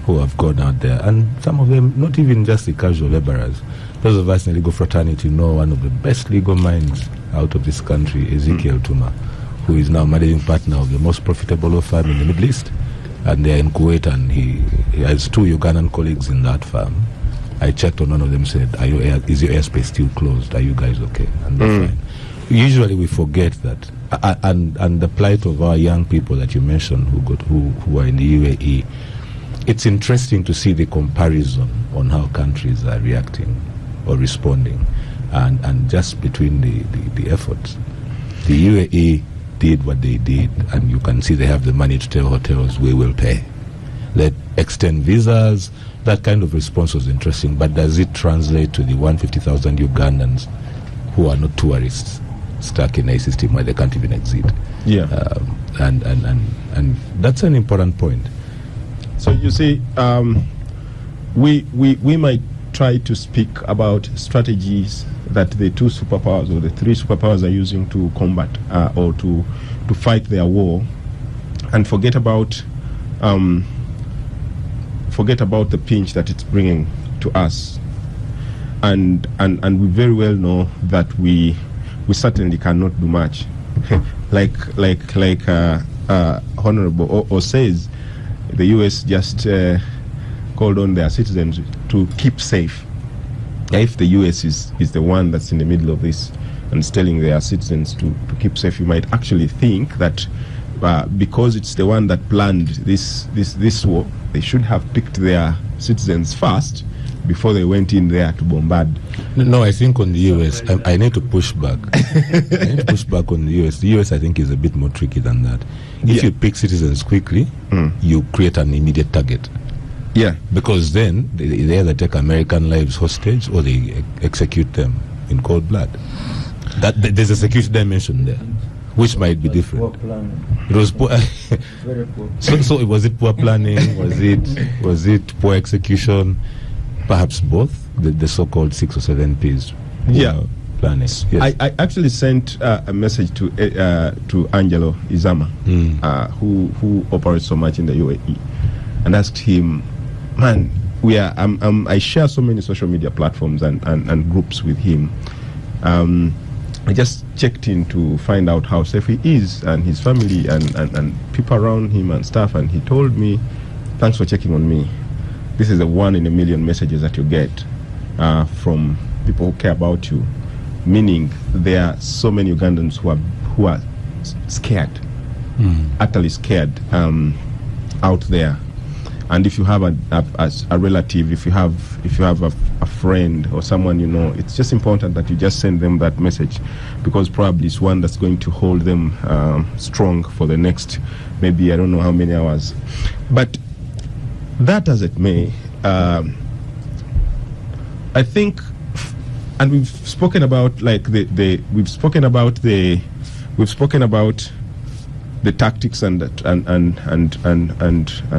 Speaker 1: who have gone out there, and some of them not even just the casual laborers. Those of us in the legal fraternity know one of the best legal minds out of this country, Ezekiel Tuma, who is now managing partner of the most profitable law firm in the Middle East, and they're in Kuwait, and he has 2 Ugandan colleagues in that firm. I checked on one of them, said, is your airspace still closed? Are you guys okay? And they're fine. usually we forget that, and the plight of our young people that you mentioned who are in the UAE. It's interesting to see the comparison on how countries are reacting or responding, and just between the efforts. The UAE did what they did, and you can see they have the money to tell hotels, we will pay. Let extend visas. That kind of response was interesting, but does it translate to the 150,000 Ugandans who are not tourists stuck in a system where they can't even exit?
Speaker 3: Yeah.
Speaker 1: And that's an important point.
Speaker 3: So you see, we might try to speak about strategies that the two superpowers or the three superpowers are using to combat or to fight their war, and forget about the pinch that it's bringing to us. And we very well know that we certainly cannot do much. like Honorable O says, the U.S. just called on their citizens to keep safe. If the U.S. is the one that's in the middle of this and is telling their citizens to keep safe, you might actually think that because it's the one that planned this war, they should have picked their citizens first before they went in there to bombard.
Speaker 1: No, I think on the U.S., I need to push back. I need to push back on the U.S. The U.S., I think, is a bit more tricky than that. If you pick citizens quickly, you create an immediate target.
Speaker 3: Yeah.
Speaker 1: Because then they either take American lives hostage or they execute them in cold blood. There's a security dimension there, which might be different.
Speaker 2: Poor planning.
Speaker 1: It was poor.
Speaker 2: Very poor.
Speaker 1: So was it poor planning? Was it poor execution? Perhaps both. The so-called 6 or 7 Ps. Planning. Yes.
Speaker 3: I actually sent a message to Angelo Izama, who operates so much in the UAE, and asked him, man, I share so many social media platforms and groups with him. I just checked in to find out how safe he is and his family and people around him and stuff, and he told me, thanks for checking on me. This is a 1 in a million messages that you get from people who care about you, meaning there are so many Ugandans who are scared, utterly scared out there. And if you have a relative, if you have a friend or someone you know, it's just important that you just send them that message, because probably it's one that's going to hold them strong for the next, maybe I don't know how many hours. But that as it may, I think, and we've spoken about we've spoken about the tactics and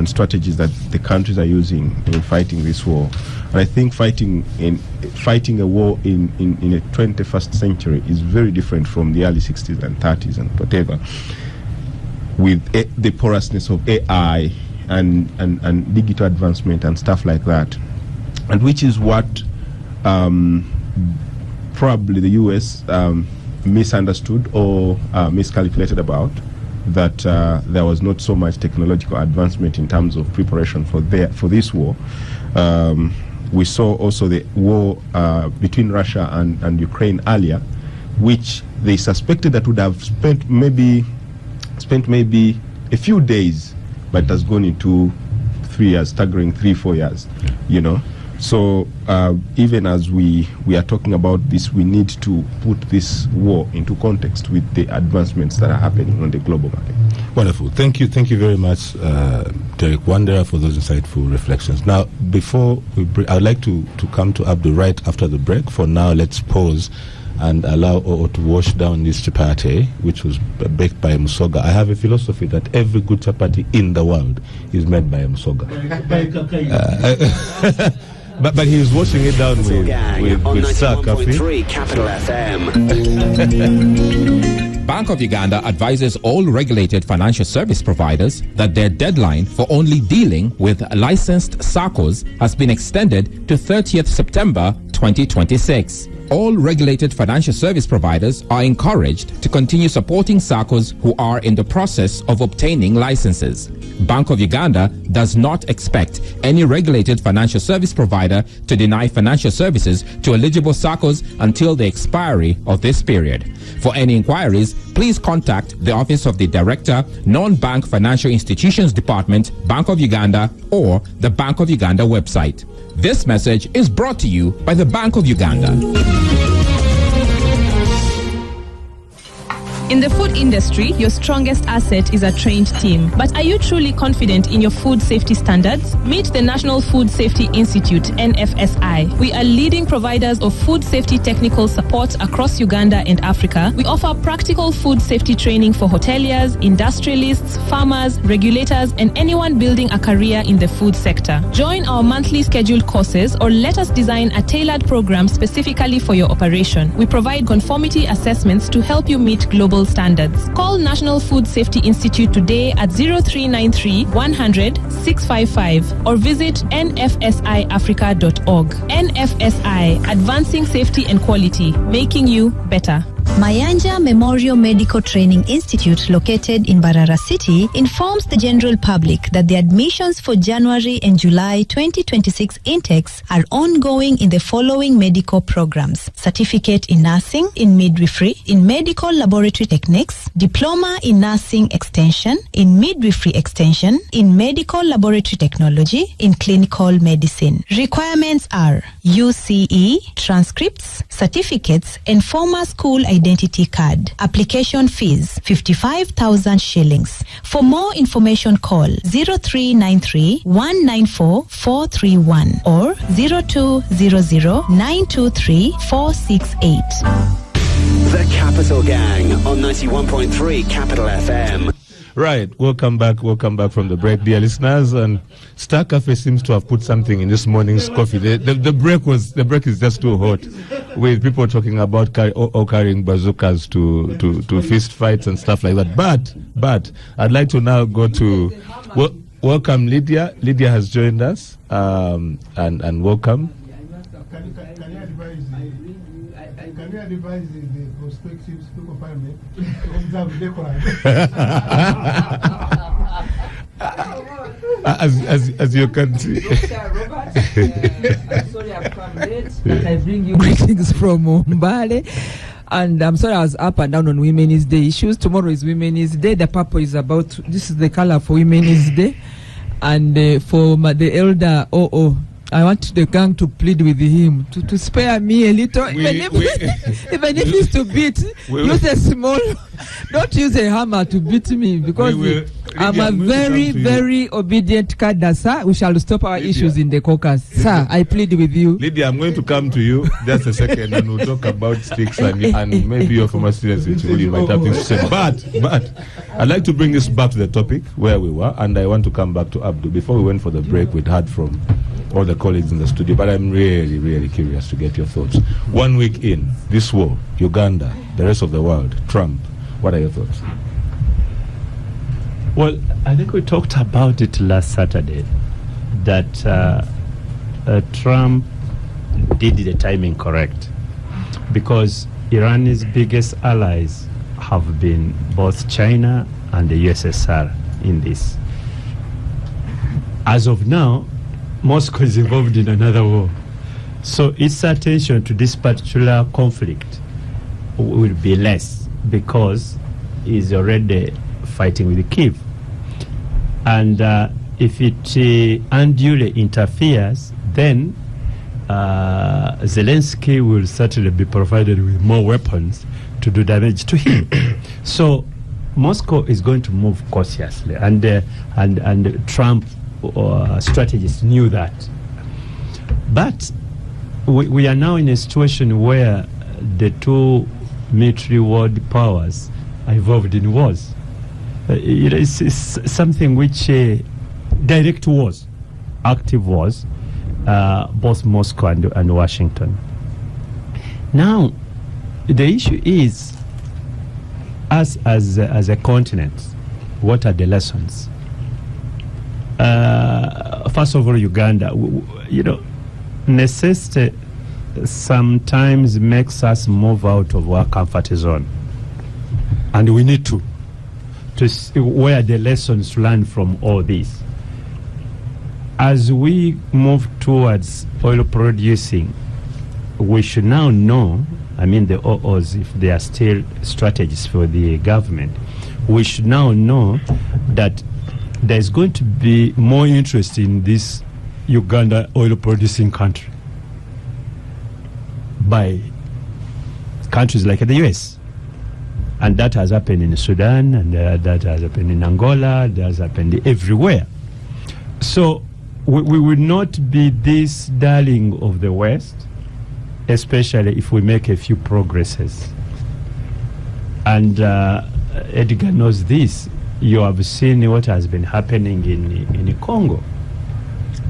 Speaker 3: strategies that the countries are using in fighting this war. And I think fighting a war in a 21st century is very different from the early 60s and 30s and whatever, with the porousness of AI and digital advancement and stuff like that, and which is what probably the US misunderstood or miscalculated about, that there was not so much technological advancement in terms of preparation for this war. We saw also the war between Russia and Ukraine earlier, which they suspected that would have spent maybe a few days, but it has gone into 3 years, staggering 3-4 years, you know. So even as we are talking about this, we need to put this war into context with the advancements that are happening on the global market.
Speaker 1: Wonderful. Thank you very much, Derek Wanderer, for those insightful reflections. Now, before I'd like to come to Abdul right after the break. For now, let's pause and allow Oo to wash down this chapati, which was baked by Musoga. I have a philosophy that every good chapati in the world is made by Musoga. But he's washing it down with Sir Coffee.
Speaker 6: Capital FM. Bank of Uganda advises all regulated financial service providers that their deadline for only dealing with licensed SACCOs has been extended to 30th September 2026. All regulated financial service providers are encouraged to continue supporting SACCOs who are in the process of obtaining licenses. Bank of Uganda does not expect any regulated financial service provider to deny financial services to eligible SACCOs until the expiry of this period. For any inquiries, please contact the Office of the Director, Non-Bank Financial Institutions Department, Bank of Uganda, or the Bank of Uganda website. This message is brought to you by the Bank of Uganda.
Speaker 7: In the food industry, your strongest asset is a trained team. But are you truly confident in your food safety standards? Meet the National Food Safety Institute, NFSI. We are leading providers of food safety technical support across Uganda and Africa. We offer practical food safety training for hoteliers, industrialists, farmers, regulators, and anyone building a career in the food sector. Join our monthly scheduled courses or let us design a tailored program specifically for your operation. We provide conformity assessments to help you meet global standards. Call National Food Safety Institute today at 0393 100 655 or visit nfsiafrica.org. NFSI, advancing safety and quality, making you better.
Speaker 8: Mayanja Memorial Medical Training Institute, located in Barara City, informs the general public that the admissions for January and July 2026 intakes are ongoing in the following medical programs: Certificate in Nursing, in Midwifery, in Medical Laboratory Techniques, Diploma in Nursing Extension, in Midwifery Extension, in Medical Laboratory Technology, in Clinical Medicine. Requirements are UCE, transcripts, certificates, and former school identity card. Application fees 55,000 shillings. For more information, call 0393 194 431 or 0200 923 468.
Speaker 9: The Capital Gang on 91.3 Capital FM.
Speaker 1: Right, welcome back from the break, dear listeners. And Star Cafe seems to have put something in this morning's coffee. The break is just too hot, with people talking about carrying bazookas to fist fights and stuff like that. But I'd like to now go to welcome Lydia. Lydia has joined us, and welcome.
Speaker 4: Can you advise the prospective speaker parliament to observe decorum?
Speaker 1: As you can see.
Speaker 10: I'm sorry I've come late, but I bring you greetings from Mbale. And I'm sorry I was up and down on Women's Day issues. Tomorrow is Women's Day. The purple is about, this is the color for Women's Day. And for the elder I want the gang to plead with him to spare me a little, even if it's to beat, use a small, don't use a hammer to beat me, because I'm a very, very obedient cadre, sir. We shall stop our issues in the caucus. Sir, I plead with you.
Speaker 1: Lydia, I'm going to come to you just a second, and we'll talk about sticks and maybe your former students in school. You might have things to say. But I'd like to bring this back to the topic where we were, and I want to come back to Abdul. Before we went for the break, we'd heard from all the colleagues in the studio, but I'm really, really curious to get your thoughts. 1 week in, this war, Uganda, the rest of the world, Trump, what are your thoughts?
Speaker 11: Well, I think we talked about it last Saturday, that Trump did the timing correct, because Iran's biggest allies have been both China and the USSR in this. As of now, Moscow is involved in another war. So its attention to this particular conflict will be less, because it's already fighting with Kyiv. And if it unduly interferes, then Zelensky will certainly be provided with more weapons to do damage to him. So Moscow is going to move cautiously, and Trump strategists knew that. But we are now in a situation where the two military world powers are involved in wars. It's something which direct wars, active wars, both Moscow and Washington. Now, the issue is, us as a continent, what are the lessons? First of all, Uganda, necessity sometimes makes us move out of our comfort zone. And we need to see where the lessons learned from all this. As we move towards oil producing, we should now know, I mean the OOs, if they are still strategies for the government, we should now know that there's going to be more interest in this Uganda oil producing country by countries like the US. And that has happened in Sudan, and that has happened in Angola, that has happened everywhere. So we will not be this darling of the West, especially if we make a few progresses. And Edgar knows this. You have seen what has been happening in Congo.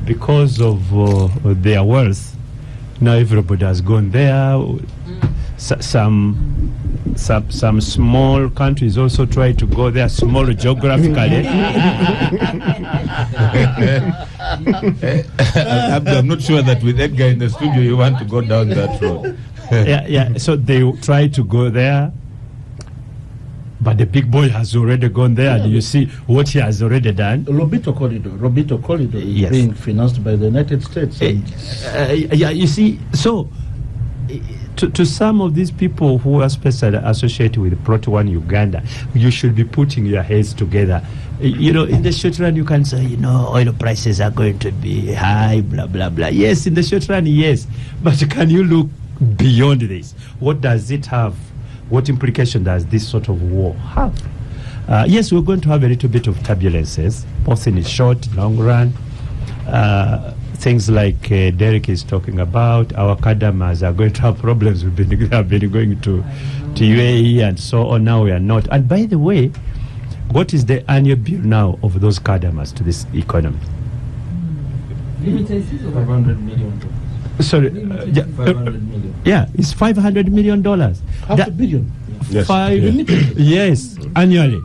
Speaker 11: Because of their wealth, now everybody has gone there. Some small countries also try to go there, small geographically.
Speaker 1: I'm not sure that with Edgar in the studio you want to go down that road.
Speaker 11: yeah. So they try to go there, but the big boy has already gone there, and you see what he has already done.
Speaker 5: Lobito Corridor
Speaker 11: Yes.
Speaker 5: being financed by the United States.
Speaker 11: Yeah, you see, so to some of these people who are especially associated with Proto One Uganda, you should be putting your heads together. You know, in the short run, you can say, you know, oil prices are going to be high, blah, blah, blah. Yes, in the short run, yes. But can you look beyond this? What does it have? What implication does this sort of war have? Yes, we're going to have a little bit of turbulences, both in the short, long run. Things like Derek is talking about, our Kadamas are going to have problems. Have been going to UAE and so on. Now we are not. And by the way, what is the annual bill now of those Kadamas to this economy?
Speaker 2: 500 million.
Speaker 11: Sorry,
Speaker 2: 500 million.
Speaker 11: Yeah, it's $500 million.
Speaker 5: Half a billion.
Speaker 3: Yes.
Speaker 11: Yes, annually.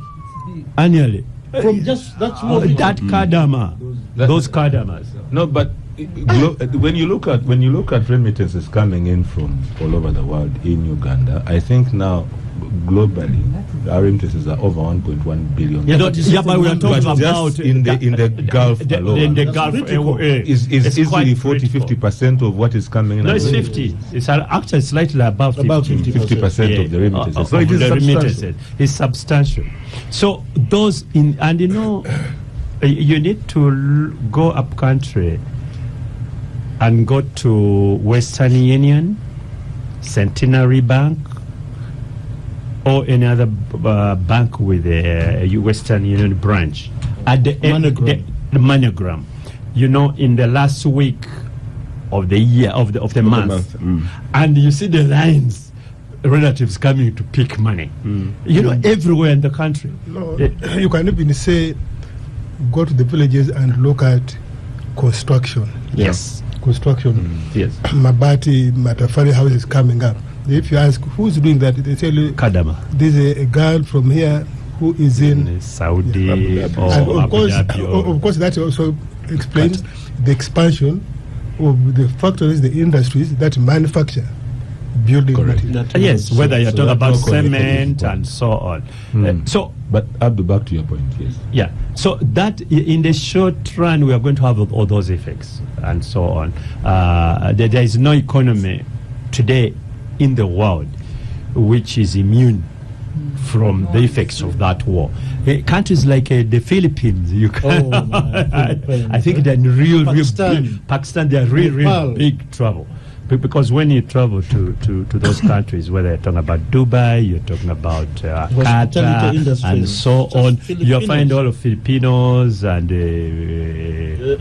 Speaker 5: From just that's
Speaker 11: that Kadama, those Kadamas.
Speaker 1: No, but when you look at remittances coming in from all over the world in Uganda, I think now globally our remittances are over 1.1 billion.
Speaker 11: Yeah, but we are talking about
Speaker 1: in the Gulf alone.
Speaker 11: In the Gulf
Speaker 1: is easily 40-50% of what is coming in.
Speaker 11: No, it's 50. It's actually slightly above
Speaker 1: 50% of the remittances.
Speaker 11: So it is substantial. It's substantial. So those and you know, you need to go up country and go to Western Union, Centenary Bank, or any other bank with a Western Union branch. At the end, the MoneyGram. You know, in the last week of the year, of the month. And you see the lines, relatives coming to pick money. You know, everywhere in the country.
Speaker 4: No, you can even say, go to the villages and look at construction.
Speaker 11: Yes.
Speaker 4: Construction.
Speaker 11: Yes.
Speaker 4: Mabati, Matafari houses coming up. If you ask who's doing that, they tell you
Speaker 11: Kadama.
Speaker 4: There's a girl from here who is in
Speaker 11: Saudi or
Speaker 4: and
Speaker 11: Abu Dhabi.
Speaker 4: of course, that also explains the expansion of the factories, the industries that manufacture building materials.
Speaker 11: Yes, whether you're talking about cement and so on.
Speaker 1: But Abdul, back to your point, yes.
Speaker 11: Yeah. So that in the short run, we are going to have all those effects and so on. There is no economy today in the world which is immune from the effects of that war. Countries like the Philippines, you can. I think they're in real big. Pakistan, they're real big trouble. Because when you travel to those countries, whether you're talking about Dubai, you're talking about Qatar, and so on, you'll find all of Filipinos and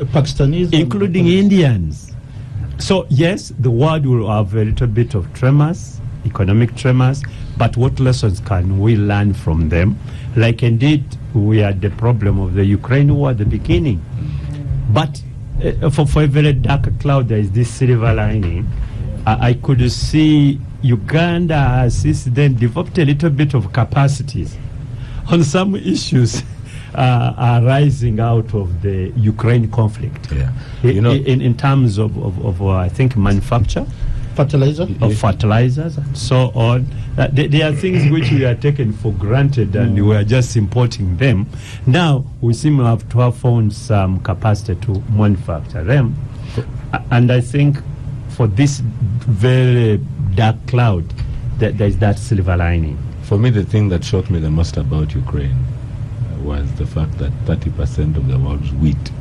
Speaker 5: Pakistanis,
Speaker 11: including Indians. So yes, the world will have a little bit of tremors, economic tremors, but what lessons can we learn from them? Like indeed, we had the problem of the Ukraine war at the beginning. But for a very dark cloud, there is this silver lining. I could see Uganda has since then developed a little bit of capacities on some issues arising out of the Ukraine conflict.
Speaker 1: Yeah.
Speaker 11: In terms of I think, manufacture. fertilizers and so on. There are things which we are taken for granted and we are just importing them. Now we seem to have found some capacity to manufacture them. And I think for this very dark cloud, there is that silver lining.
Speaker 1: For me, the thing that shocked me the most about Ukraine was the fact that 30% of the world's wheat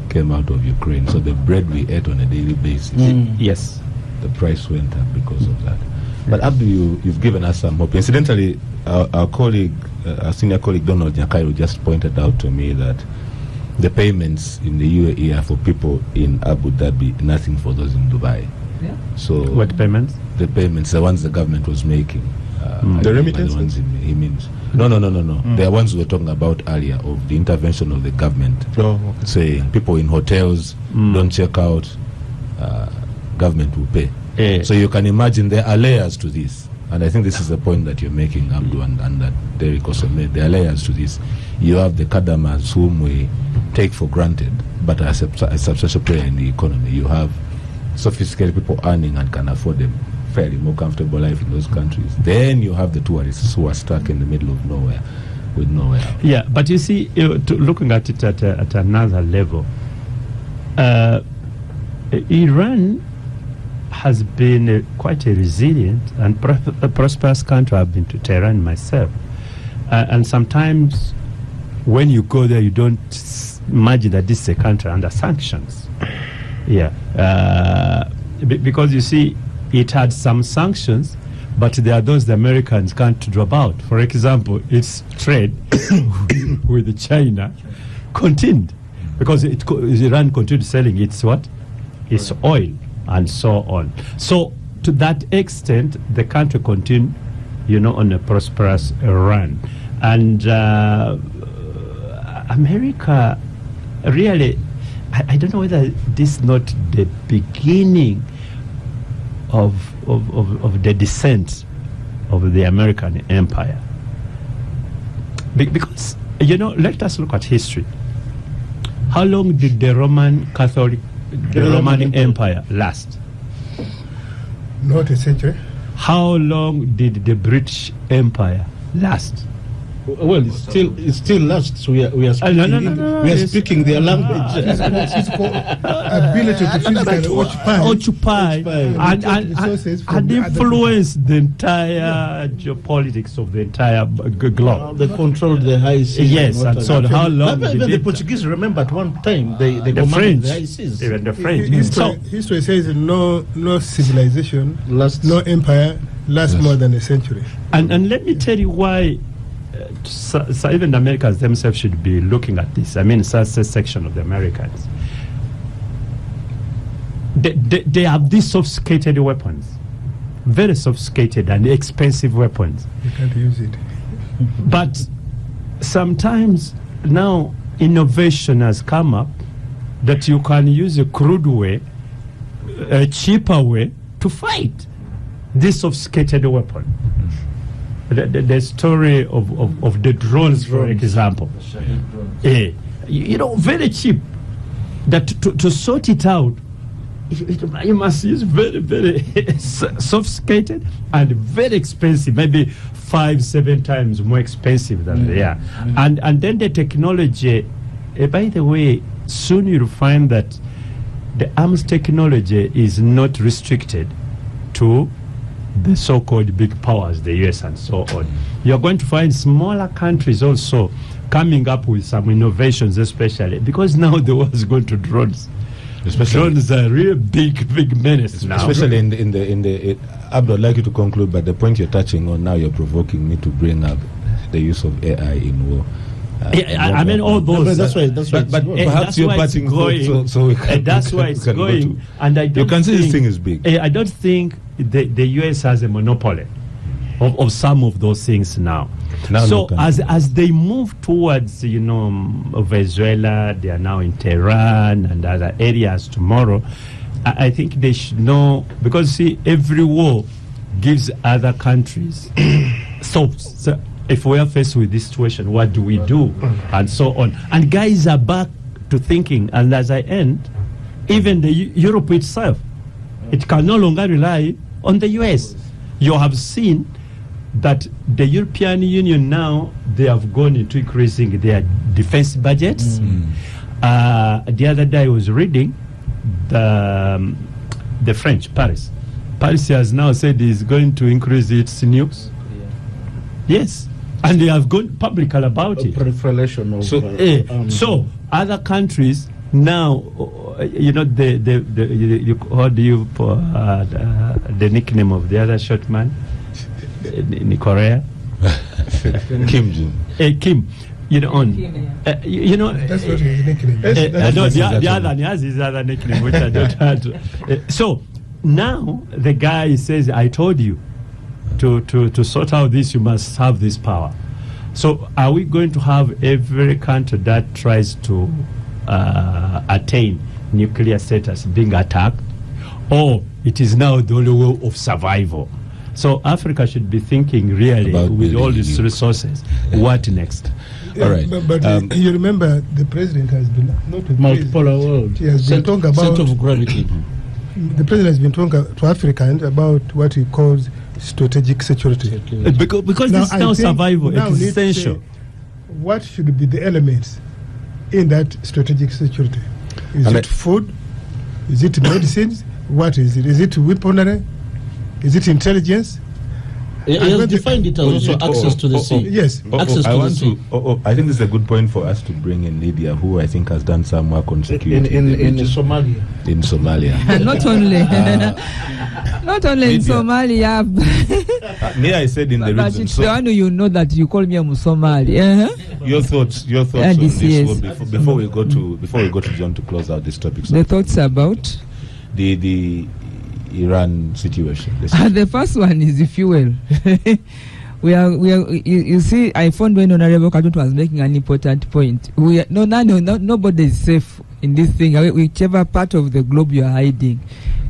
Speaker 1: came out of Ukraine. So the bread we ate on a daily basis,
Speaker 11: yes,
Speaker 1: the price went up because of that. But Abdu, you've given us some hope. Incidentally, our colleague, our senior colleague Donald Nyakairo just pointed out to me that the payments in the UAE are for people in Abu Dhabi, nothing for those in Dubai.
Speaker 10: Yeah.
Speaker 1: So
Speaker 11: what payments?
Speaker 1: The payments, the ones the government was making.
Speaker 3: The remittances?
Speaker 1: The ones he means. No. They are ones we were talking about earlier of the intervention of the government. Saying people in hotels don't check out, government will pay. So you can imagine there are layers to this. And I think this is the point that you're making, Abdu, and that Derek also made. There are layers to this. You have the Kadamas whom we take for granted, but are a substantial player in the economy. You have sophisticated people earning and can afford a fairly more comfortable life in those countries. Then you have the tourists who are stuck in the middle of nowhere with nowhere.
Speaker 11: Yeah, but you see, looking at it at another level, Iran has been quite a resilient and a prosperous country. I've been to Tehran myself. And sometimes when you go there, you don't imagine that this is a country under sanctions. Yeah. Because you see, it had some sanctions, but there are those the Americans can't drop out. For example, its trade with China continued because Iran continued selling its what? Its oil and so on. So to that extent, the country continued, on a prosperous run. And America really, I don't know whether this is not the beginning of the descent of the American empire. Because, let us look at history. How long did the Roman Empire last?
Speaker 4: Not a century.
Speaker 11: How long did the British Empire last?
Speaker 5: Well, it still lasts. We are speaking. We are speaking their language.
Speaker 4: Ability to physically
Speaker 11: occupy and influence the entire geopolitics of the entire globe.
Speaker 5: They controlled the high seas.
Speaker 11: Yes, and so how long?
Speaker 5: Even the Portuguese, remember at one time they
Speaker 11: the French,
Speaker 5: the high seas.
Speaker 11: Even the French.
Speaker 4: History says no civilization, no empire lasts more than a century.
Speaker 11: And let me tell you why. So even the Americans themselves should be looking at this. I mean, such a section of the Americans. They have these sophisticated weapons, very sophisticated and expensive weapons.
Speaker 4: You can't use it.
Speaker 11: But sometimes now innovation has come up that you can use a crude way, a cheaper way to fight this sophisticated weapon. The story of the drones, for example. Very cheap. That to sort it out, you must use very, very sophisticated and very expensive, maybe 5-7 times more expensive than they are. And then the technology, by the way, soon you'll find that the arms technology is not restricted to the so-called big powers, the US and so on. You're going to find smaller countries also coming up with some innovations, especially because now the world is going to drones. Drones are really big menace now.
Speaker 1: Especially in the Abdul, I'd like you to conclude, but the point you're touching on now, you're provoking me to bring up the use of AI in war.
Speaker 11: I mean, all those.
Speaker 5: That's why.
Speaker 1: But perhaps you're parting going. So we can,
Speaker 11: that's why it's going. And I don't
Speaker 1: you can see this thing is big.
Speaker 11: I don't think the US has a monopoly of some of those things now. So as they move towards Venezuela, they are now in Tehran and other areas tomorrow. I think they should know, because see, every war gives other countries thoughts. So if we are faced with this situation, what do we do? And so on. And guys are back to thinking. And as I end, even the Europe itself, it can no longer rely on the US. You have seen that the European Union now, they have gone into increasing their defense budgets. The other day I was reading the French, Paris has now said is going to increase its nukes. Yes, and they have gone public about it.
Speaker 5: Proliferation of
Speaker 11: so other countries now, you know, how do you the nickname of the other short man in Korea?
Speaker 1: Kim Jong.
Speaker 11: Kim. You know, you know,
Speaker 4: That's what his nickname.
Speaker 11: the other has his other nickname, which I don't have to. So now the guy says, "I told you to sort out this, you must have this power." So are we going to have every country that tries to attain nuclear status being attacked, or it is now the only way of survival? So Africa should be thinking really
Speaker 1: About
Speaker 11: with all
Speaker 1: building
Speaker 11: these
Speaker 1: nukes.
Speaker 11: resources, what next?
Speaker 1: All right.
Speaker 4: But you remember the president has been not a
Speaker 5: multipolar world.
Speaker 4: He has been talking about
Speaker 5: center of gravity.
Speaker 4: the president has been talking to Africans about what he calls strategic security.
Speaker 11: Because it's
Speaker 4: I
Speaker 11: now
Speaker 4: think
Speaker 11: survival,
Speaker 4: now
Speaker 11: it is
Speaker 4: let's say,
Speaker 11: essential.
Speaker 4: what should be the elements in that strategic security? Is
Speaker 1: And
Speaker 4: it food? Is it medicines? What is it? Is it weaponry? Is it intelligence?
Speaker 5: He has defined it as also access to the sea.
Speaker 4: Yes.
Speaker 5: Access to the sea.
Speaker 1: I think this is a good point for us to bring in Lydia, who I think has done some work on security
Speaker 5: In
Speaker 1: region.
Speaker 5: Somalia.
Speaker 1: In Somalia.
Speaker 10: Not only, not only in Somalia,
Speaker 1: Nia, I said in the
Speaker 10: but
Speaker 1: region.
Speaker 10: it's the one you know that you call me a Somali.
Speaker 1: Your thoughts on
Speaker 10: this,
Speaker 1: this
Speaker 10: yes.
Speaker 1: before we go to John to close out this topic.
Speaker 10: The thoughts about
Speaker 1: the Iran situation.
Speaker 10: the first one is the fuel. You see, I found when Honorable Kadut was making an important point. Nobody is safe in this thing, whichever part of the globe you are hiding.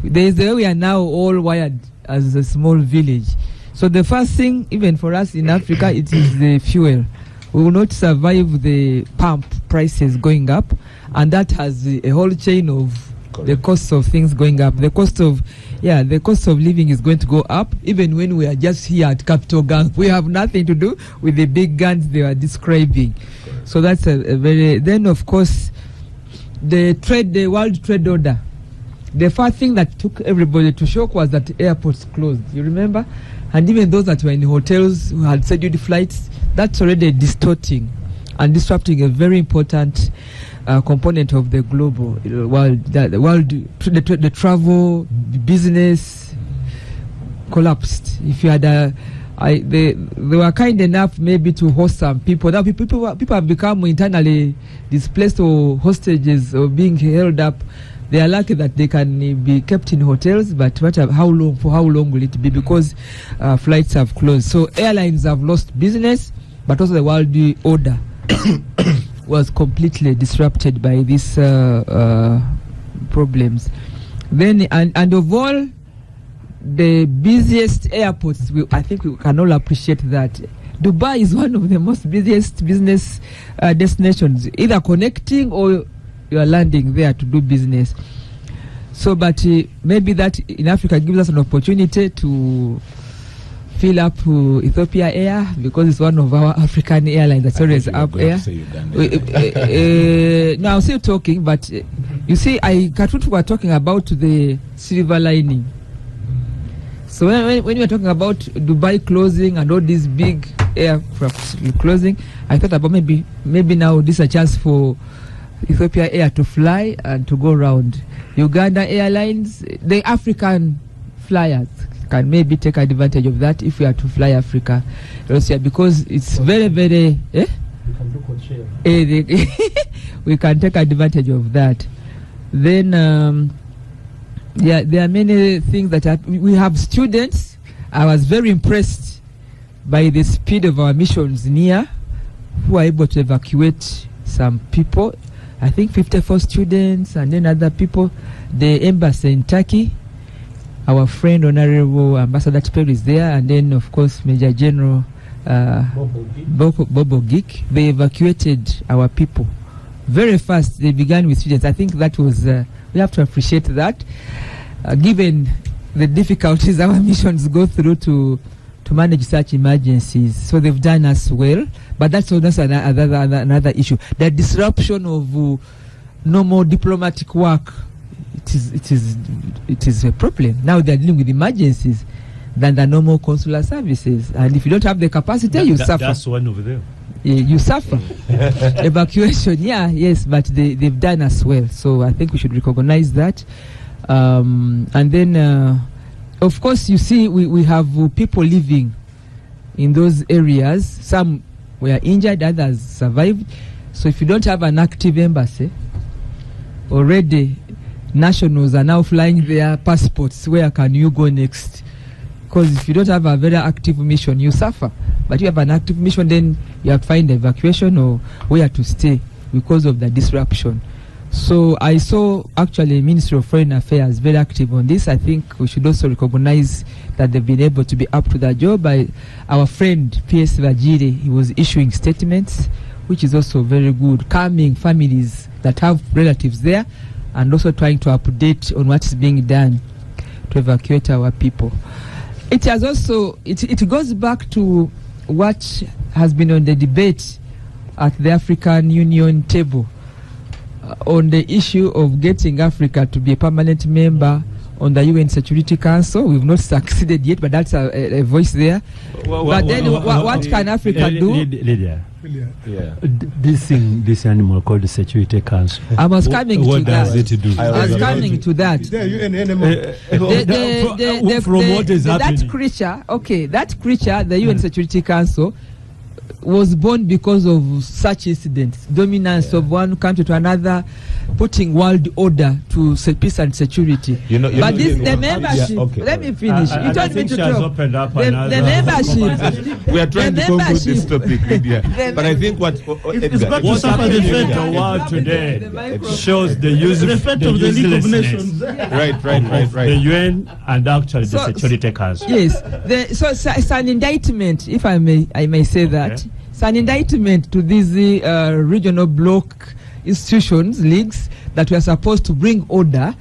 Speaker 10: We are now all wired as a small village. So the first thing, even for us in Africa, it is the fuel. We will not survive the pump prices going up, and that has a whole chain of the cost of things going up. The cost of living is going to go up, even when we are just here at Capital Gang. We have nothing to do with the big guns they are describing. So that's a very... Then, of course, the World Trade Order. The first thing that took everybody to shock was that airports closed. You remember? And even those that were in hotels who had scheduled flights, that's already distorting and disrupting a very important component of the global world. The travel business collapsed. If you had they were kind enough maybe to host some people. Now people have become internally displaced or hostages or being held up. They are lucky that they can be kept in hotels, but for how long will it be? Because flights have closed. So airlines have lost business, but also the world order was completely disrupted by these problems. Then, and of all the busiest airports, I think we can all appreciate that. Dubai is one of the most busiest business destinations, either connecting or you are landing there to do business. So, but maybe that in Africa gives us an opportunity to fill up Ethiopia Air, because it's one of our African airlines that's always up air. No, I'm still talking, but you see, Katut were talking about the silver lining. So when we were talking about Dubai closing and all these big aircraft closing, I thought about maybe now this is a chance for Ethiopia Air to fly and to go around. Uganda Airlines, the African flyers can maybe take advantage of that if we are to fly Africa, Russia, because it's very, very. We can take advantage of that. Then, there are many things that we have students. I was very impressed by the speed of our missions near, who are able to evacuate some people. I think 54 students and then other people. The embassy in Turkey, our friend Honorable Ambassador Tipel is there, and then of course Major General Bobo Geek. They evacuated our people very fast. They began with students. I think that was we have to appreciate that, given the difficulties our missions go through to manage such emergencies. So they've done us well, but that's another issue. The disruption of normal diplomatic work, it is a problem. Now they're dealing with emergencies than the normal consular services, and if you don't have the capacity, you suffer.
Speaker 11: That's one over there.
Speaker 10: You suffer. Evacuation, yes, but they've done us well. So I think we should recognize that. And then, of course, you see, we have people living in those areas. Some were injured, others survived. So if you don't have an active embassy, already nationals are now flying their passports. Where can you go next? Because if you don't have a very active mission, you suffer. But you have an active mission, then you have to find evacuation or where to stay because of the disruption. So I saw actually Ministry of Foreign Affairs very active on this. I think we should also recognize that they've been able to be up to their job. Our friend P.S. Vajiri, he was issuing statements, which is also very good, calming families that have relatives there and also trying to update on what's being done to evacuate our people. It has also, it goes back to what has been on the debate at the African Union table on the issue of getting Africa to be a permanent member on the UN Security Council. We've not succeeded yet, but that's a voice there. But then what can Africa do?
Speaker 11: Lydia. Yeah. This animal called the Security Council.
Speaker 10: I was coming
Speaker 11: what
Speaker 10: to that.
Speaker 11: What does it do?
Speaker 10: I was coming to that.
Speaker 11: From what is happening?
Speaker 10: That creature, the UN Security Council, was born because of such incidents, dominance of one country to another, putting world order to peace and security. The membership. Let me finish. You told me to talk. The membership.
Speaker 1: We are trying to conclude this topic, Lydia. But I think what
Speaker 11: it's got to suffer the fate of the world today shows the effect of the League of Nations.
Speaker 1: Right.
Speaker 11: The UN and actually the Security Council.
Speaker 10: Yes. So it's an indictment, if I may say that. Okay. It's an indictment to these regional bloc institutions, leagues, that we are supposed to bring order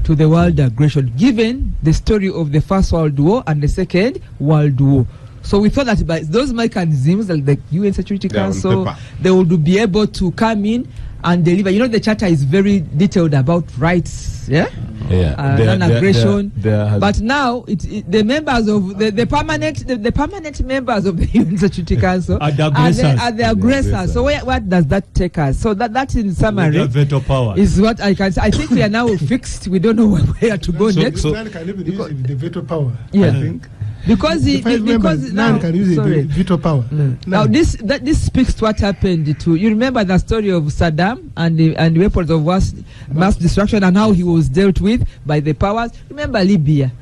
Speaker 10: to the world aggression, given the story of the First World War and the Second World War. So we thought that by those mechanisms, like the UN Security Council, they would be able to come in and deliver. The charter is very detailed about rights, non-aggression. But now the members of the permanent members of the UN Security Council are the aggressors. So what does that take us? So that in summary
Speaker 11: veto power
Speaker 10: is what I can say. I think we are now fixed. We don't know where to go next.
Speaker 4: So can even use the veto power.
Speaker 10: Yeah.
Speaker 4: I think.
Speaker 10: Because
Speaker 4: none can use the veto power.
Speaker 10: Now this speaks to what happened to you. Remember the story of Saddam and the weapons of mass destruction and how he was dealt with by the powers. Remember Libya.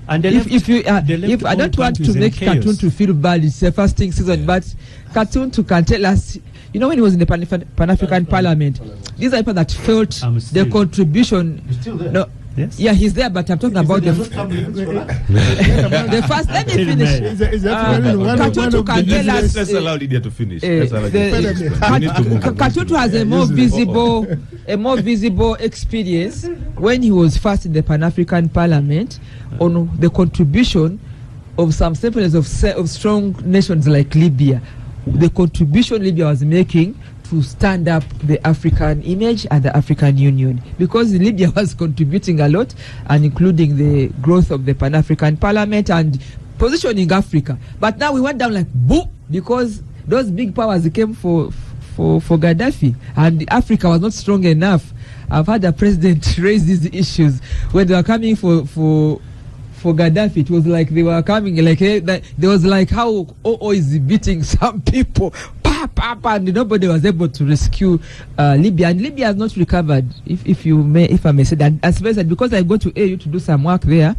Speaker 10: And if I don't want to make Cartoon to feel bad, it's the fasting season, but Cartoon can tell us. When he was in the Pan-African Parliament, these are people that felt the contribution.
Speaker 5: You're still there?
Speaker 10: No.
Speaker 5: Yes?
Speaker 10: Yeah, he's there, but I'm talking about the first. Let me finish. Katutu can tell us.
Speaker 1: Let's allow Lydia to finish.
Speaker 10: Katutu has a more visible experience when he was first in the Pan-African Parliament on the contribution of some samples of strong nations like Libya. The contribution Libya was making to stand up the African image and the African Union, because Libya was contributing a lot and including the growth of the Pan-African Parliament and positioning Africa. But now we went down like boom, because those big powers came for Gaddafi and Africa was not strong enough. I've had a president raise these issues when they were coming for Gaddafi. It was like they were coming like there was like how OO is beating some people, and nobody was able to rescue Libya, and Libya has not recovered. If I may say that, as well as because I go to AU to do some work there,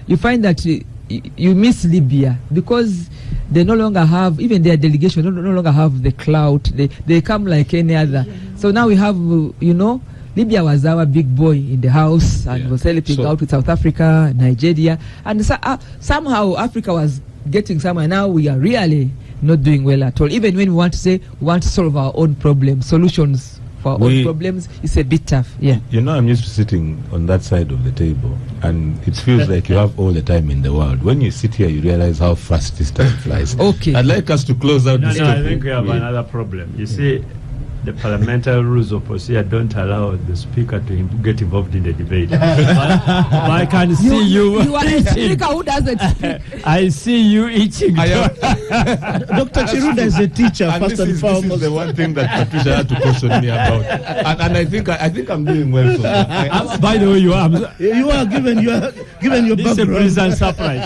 Speaker 10: you find that you miss Libya because they no longer have, even their delegation no longer have the clout. They come like any other. So now we have Libya was our big boy in the house and was helping out with South Africa, Nigeria, and somehow Africa was getting somewhere. Now we are really not doing well at all. Even when we want to say we want to solve our own problems, solutions for our own problems, it's a bit tough. Yeah.
Speaker 1: You know, I'm used to sitting on that side of the table, and it feels like you have all the time in the world. When you sit here, you realize how fast this time flies.
Speaker 10: Okay.
Speaker 1: I'd like us to close out this topic.
Speaker 11: I think we have another problem. You see, the parliamentary rules of procedure don't allow the speaker to get involved in the debate. But I can see you.
Speaker 10: You are a speaker who doesn't speak.
Speaker 11: I see you eating.
Speaker 5: Dr. Chiruda is a teacher,
Speaker 1: and
Speaker 5: first and foremost.
Speaker 1: This is the one thing that Patricia had to caution me about. And I think I'm doing well. So
Speaker 11: by the way, you are
Speaker 5: given your
Speaker 11: this
Speaker 5: background.
Speaker 11: Is a pleasant surprise.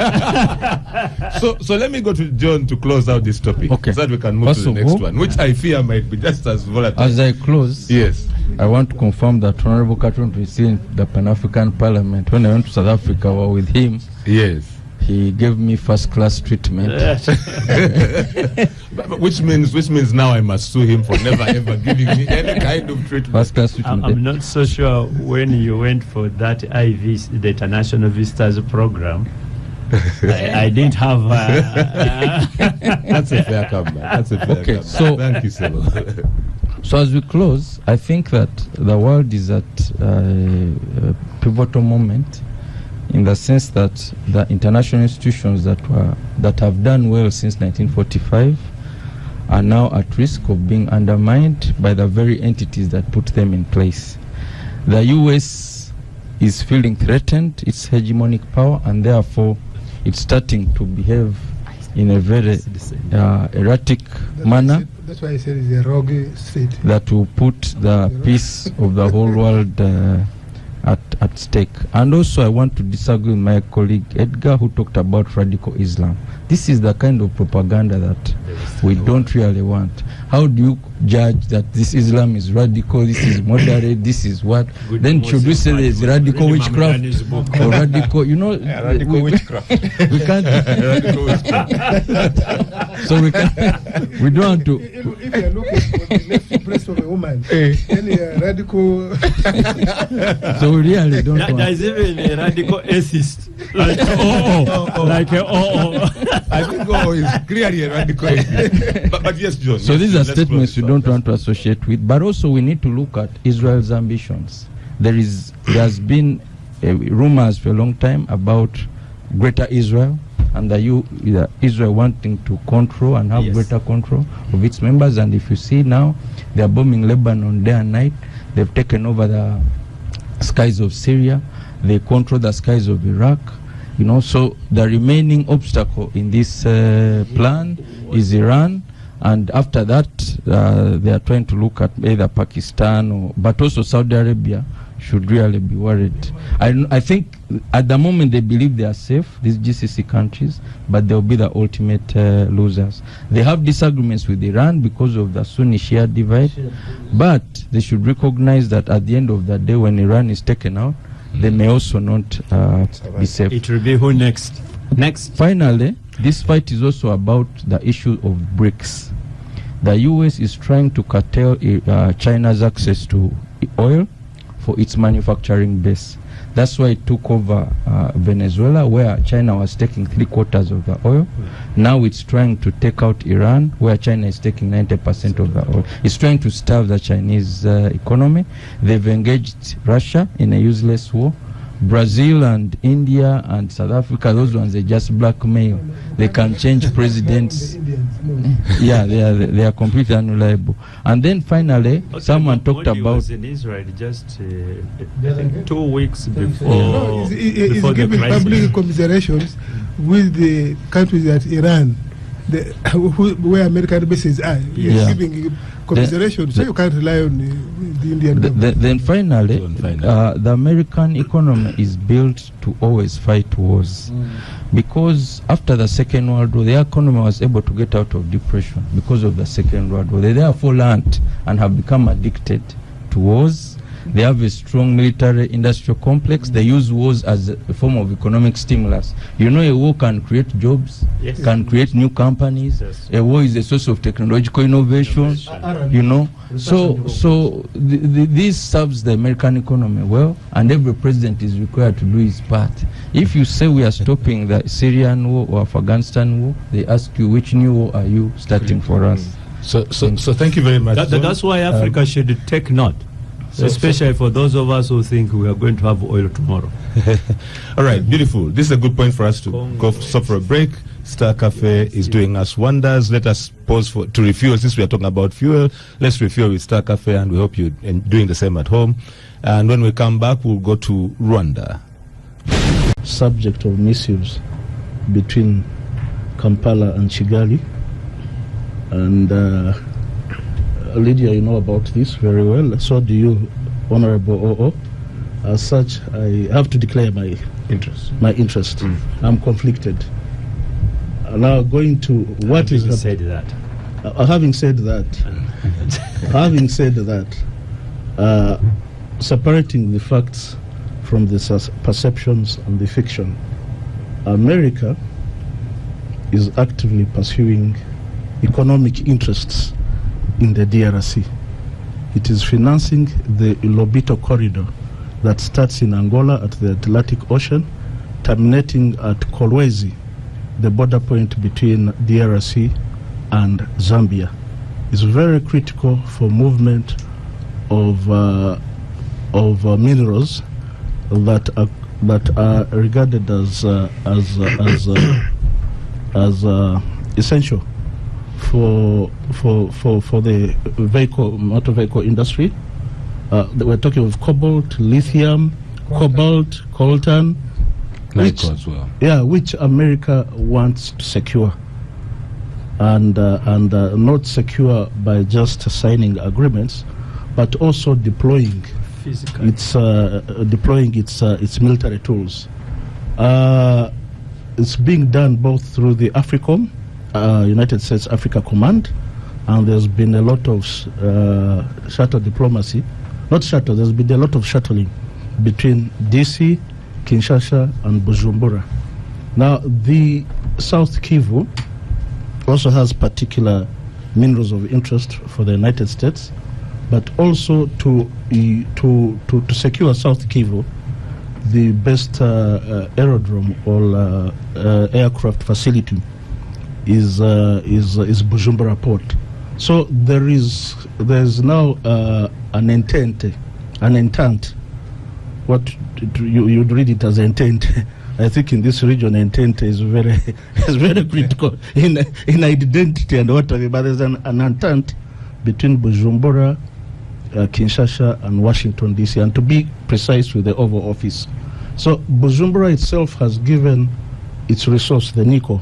Speaker 1: So let me go to John to close out this topic,
Speaker 2: Okay.
Speaker 1: so that we can move to the next one, which I fear might be just as volatile.
Speaker 2: As I close,
Speaker 1: yes,
Speaker 2: I want to confirm that Honorable Carton received the Pan-African Parliament. When I went to South Africa, while with him,
Speaker 1: yes,
Speaker 2: he gave me first-class treatment.
Speaker 1: which means now I must sue him for never ever giving me any kind of treatment.
Speaker 2: First-class treatment.
Speaker 11: I'm not so sure when you went for that IV, the International Visitors Program. I didn't have.
Speaker 1: That's a fair comeback. That's a fair comeback.
Speaker 2: So
Speaker 1: thank you so much.
Speaker 2: So as we close, I think that the world is at a pivotal moment, in the sense that the international institutions that have done well since 1945 are now at risk of being undermined by the very entities that put them in place. The US is feeling threatened, its hegemonic power, and therefore it's starting to behave in a very erratic manner.
Speaker 4: That's why I said it's a rogue state.
Speaker 2: That will put the peace of the whole world at stake. And also I want to disagree with my colleague Edgar, who talked about radical Islam. This is the kind of propaganda that we don't really want. How do you judge that this Islam is radical, this is moderate, this is what? Then should we say there's radical witchcraft or radical,
Speaker 3: radical witchcraft.
Speaker 2: We can't. So we don't want to.
Speaker 4: If you're looking for the left breast of a woman, any radical.
Speaker 2: So we really don't want.
Speaker 11: There's even a radical atheist. Like
Speaker 1: I think is clearly a radical atheist. But yes, John.
Speaker 2: So
Speaker 1: yes,
Speaker 2: these are statements you don't want to associate with. But also we need to look at Israel's ambitions. There's been rumors for a long time about Greater Israel, and Israel wanting to control and have greater control of its members. And if you see now, they are bombing Lebanon day and night. They've taken over the skies of Syria. They control the skies of Iraq. So the remaining obstacle in this plan is Iran. And after that, they are trying to look at either Pakistan but also Saudi Arabia should really be worried. I think at the moment they believe they are safe, these GCC countries, but they'll be the ultimate losers. They have disagreements with Iran because of the Sunni-Shia divide, but they should recognize that at the end of the day, when Iran is taken out, they may also not be safe.
Speaker 11: It will be who next?
Speaker 2: Finally, this fight is also about the issue of BRICS. The US is trying to curtail China's access to oil for its manufacturing base. That's why it took over Venezuela, where China was taking 3/4 of the oil. Now it's trying to take out Iran, where China is taking 90% of the oil. It's trying to starve the Chinese economy. They've engaged Russia in a useless war. Brazil and India and South Africa, those ones, they just blackmail. They can change presidents. Yeah, they are completely unreliable. And then finally, someone talked about.
Speaker 11: Was in Israel just 2 weeks before.
Speaker 4: He's giving public commiserations with the countries that Iran, where American bases are. He's giving commiserations, so you can't rely on the Indian government.
Speaker 2: Then finally, the American economy is built to always fight wars. Because after the Second World War, the economy was able to get out of depression because of the Second World War. They therefore learned and have become addicted to wars. They have a strong military industrial complex. They use wars as a form of economic stimulus. A war can create jobs, can create new companies. A war is a source of technological innovation. So this serves the American economy well, and every president is required to do his part. If you say we are stopping the Syrian war or Afghanistan war, they ask you, which new war are you starting for us?
Speaker 1: So thank you very much.
Speaker 11: That's why Africa should take note, especially for those of us who think we are going to have oil tomorrow.
Speaker 1: All right, beautiful. This is a good point for us to go stop for a break. Star Cafe is doing us wonders. Let us pause to refuel. Since we are talking about fuel, let's refuel with Star Cafe, and we hope you're doing the same at home. And when we come back, we'll go to Rwanda.
Speaker 5: Subject of missives between Kampala and Kigali. And Lydia, you know about this very well. So do you, Honorable OO. As such, I have to declare my interest. I'm conflicted. Now going to what is
Speaker 11: said that.
Speaker 5: Having said that, separating the facts from the perceptions and the fiction, America is actively pursuing economic interests in the DRC. It is financing the Lobito corridor that starts in Angola at the Atlantic Ocean, terminating at Kolwezi, the border point between DRC and Zambia. Is very critical for movement of minerals that are regarded as essential for the motor vehicle industry. We're talking of cobalt, lithium, coltan, which America wants to secure, and not secure by just signing agreements, but also deploying its military tools. It's being done both through the AFRICOM, United States Africa Command, and there's been a lot of shuttle diplomacy. There's been a lot of shuttling between DC, Kinshasa, and Bujumbura. Now, the South Kivu also has particular minerals of interest for the United States, but also to secure South Kivu, the best aerodrome or aircraft facility is Bujumbura Port. So there's now an intent. What you'd read it as intent. I think in this region, intent is very critical in identity and whatever. But there's an intent between Bujumbura, Kinshasa, and Washington DC, and to be precise, with the Oval Office. So Bujumbura itself has given its resource, the nickel,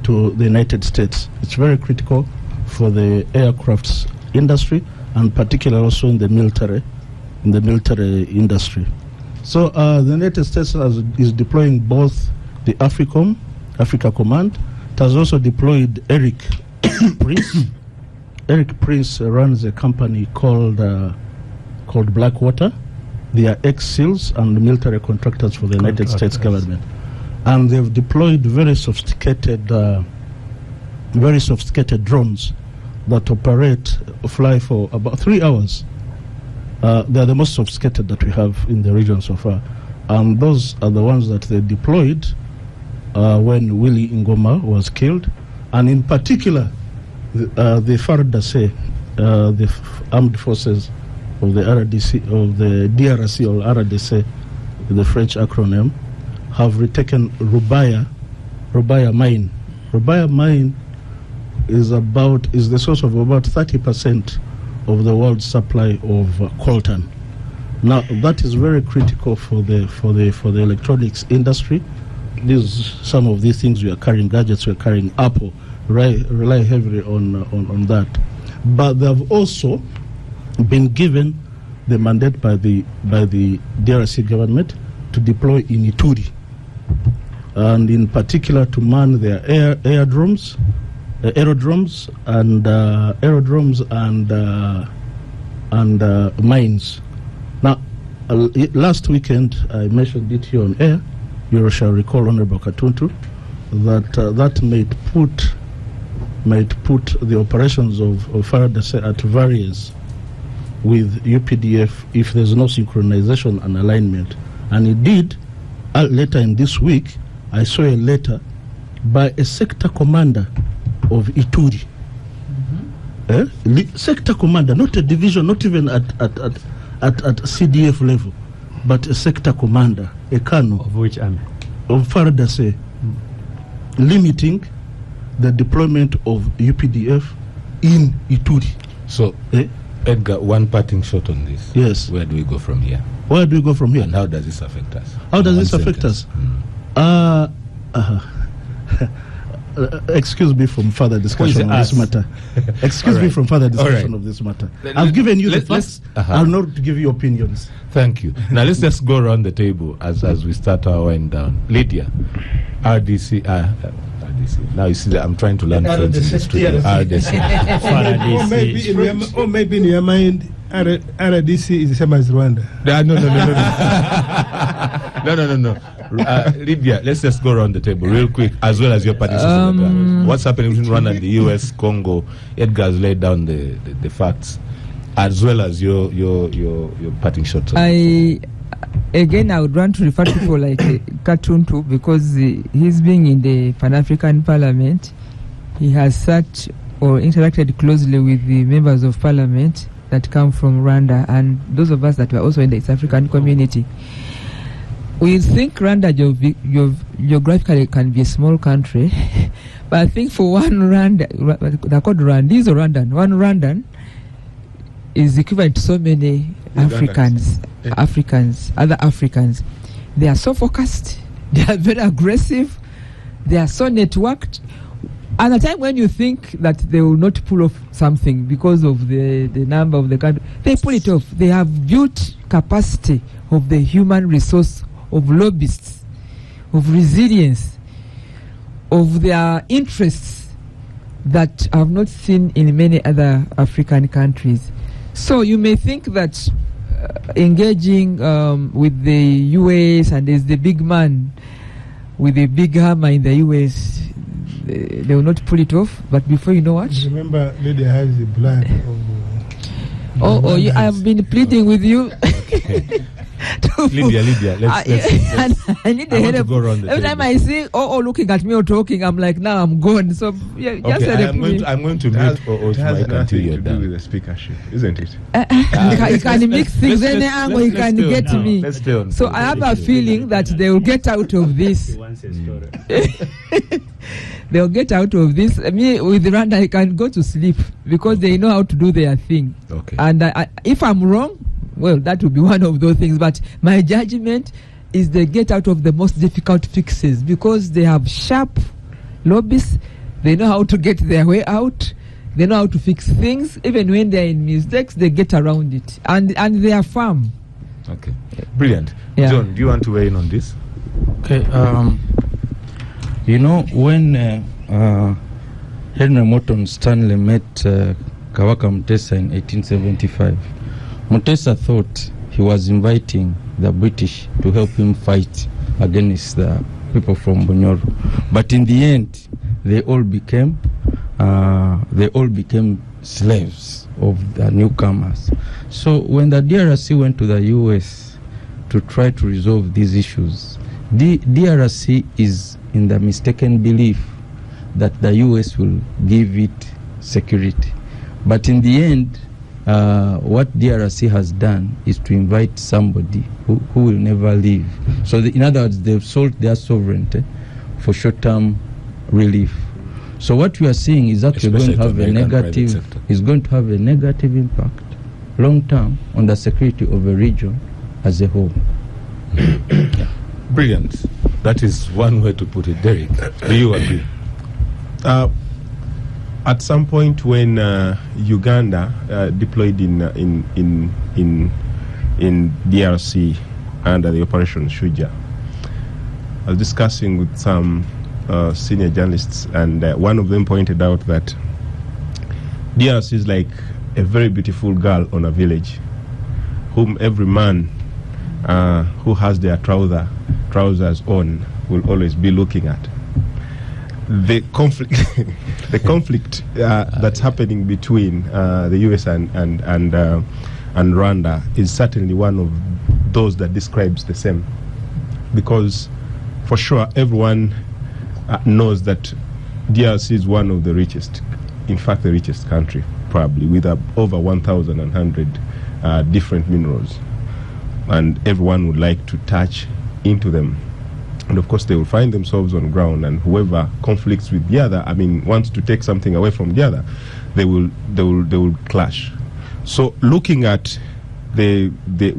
Speaker 5: to the United States. It's very critical for the aircrafts industry, and particularly also in the military industry. So the United States is deploying both the AFRICOM, Africa Command. It has also deployed Eric Prince. Eric Prince runs a company called Blackwater. They are ex-SEALs and military contractors for the United States government. And they've deployed very sophisticated drones that fly for about 3 hours. They are the most sophisticated that we have in the region so far. And those are the ones that they deployed when Willie Ngoma was killed. And in particular, the FARDC, the armed forces of the DRC or RDC, the French acronym, have retaken Rubaya mine. Rubaya mine is the source of about 30% of the world's supply of coltan. Now that is very critical for the electronics industry. Some of these things we are carrying, gadgets we are carrying, Apple rely heavily on that. But they have also been given the mandate by the DRC government to deploy in Ituri, and in particular to man their aerodromes and mines. Now, last weekend I mentioned it here on air. You shall recall, Honorable Katuntu, that might put the operations of FARDC at variance with UPDF if there's no synchronization and alignment. And indeed, later in this week, I saw a letter by a sector commander of Ituri, sector commander, not a division, not even at CDF level, but a sector commander, a colonel.
Speaker 11: Of which army?
Speaker 5: Of FARDC, limiting the deployment of UPDF in Ituri.
Speaker 1: So, Edgar, one parting shot on this.
Speaker 5: Yes.
Speaker 1: Where do we go from here?
Speaker 5: Where do we go from here?
Speaker 1: And how does this affect us?
Speaker 5: How does this affect us? Excuse me from further discussion on this matter. Excuse me from further discussion of this matter. I've given you the facts. I'll not give you opinions.
Speaker 1: Thank you. Now let's just go around the table as we start our wind down. Lydia, RDC. Now you see that I'm trying to learn French in the studio. RDC.
Speaker 4: Or maybe in your mind, RDC is the same as Rwanda.
Speaker 1: No. Lydia, let's just go around the table real quick, as well as your participation. What's happening between Rwanda and the US, Congo? Edgar has laid down the facts, as well as your parting shots.
Speaker 10: Again, I would want to refer to people like Katuntu, because he's being in the Pan-African Parliament. He has sat or interacted closely with the members of Parliament that come from Rwanda, and those of us that were also in the East African community. We think Rwanda geographically can be a small country, but I think for one Rwanda, they're called Rwandese or Rwandan, one Rwandan is equivalent to so many Africans, other Africans. They are so focused, they are very aggressive, they are so networked. At a time when you think that they will not pull off something because of the number of the country, they pull it off. They have built capacity of the human resource, of lobbyists, of resilience, of their interests that I have not seen in many other African countries. So you may think that engaging with the US, and there's the big man with the big hammer in the US, they will not pull it off. But before you know what?
Speaker 4: Remember, Lydia has the blood of...
Speaker 10: I've been pleading with you.
Speaker 1: Lydia, let's
Speaker 10: I need the help. Every time I see looking at me or talking, I'm like, now I'm gone. So just
Speaker 1: I'm going to meet
Speaker 3: tonight until you're done. With the speakership, isn't it?
Speaker 10: You can mix things any angle you can get to me. So I have a feeling that they will get out of this. They'll get out of this. Me with Rwanda, I can go to sleep because they know how to do their thing.
Speaker 1: Okay.
Speaker 10: And if I'm wrong, well, that will be one of those things. But my judgment is they get out of the most difficult fixes because they have sharp lobbyists. They know how to get their way out. They know how to fix things. Even when they're in mistakes, they get around it. And they are firm.
Speaker 1: Okay. Brilliant.
Speaker 10: Yeah.
Speaker 1: John, do you want to weigh in on this?
Speaker 2: Okay. When Henry Morton Stanley met Kawaka Mutesa in 1875, Mutesa thought he was inviting the British to help him fight against the people from Bunyoro. But in the end, they all became slaves of the newcomers. So when the DRC went to the US to try to resolve these issues, the DRC is in the mistaken belief that the US will give it security. But in the end, what DRC has done is to invite somebody who will never leave. So in other words, they've sold their sovereignty for short-term relief. So what we are seeing is actually going to have a negative impact long-term on the security of a region as a whole.
Speaker 1: Brilliant. That is one way to put it. Derek, do you agree?
Speaker 3: At some point when Uganda deployed in DRC under the Operation Shuja, I was discussing with some senior journalists, and one of them pointed out that DRC is like a very beautiful girl on a village, whom every man who has their trousers on will always be looking at. The conflict, that's happening between the US and Rwanda is certainly one of those that describes the same, because for sure everyone knows that DRC is one of the richest, in fact the richest country, probably, with over 1,100 different minerals. And everyone would like to touch into them. And of course, they will find themselves on ground, and whoever conflicts with the other, wants to take something away from the other, they will clash. So, looking at the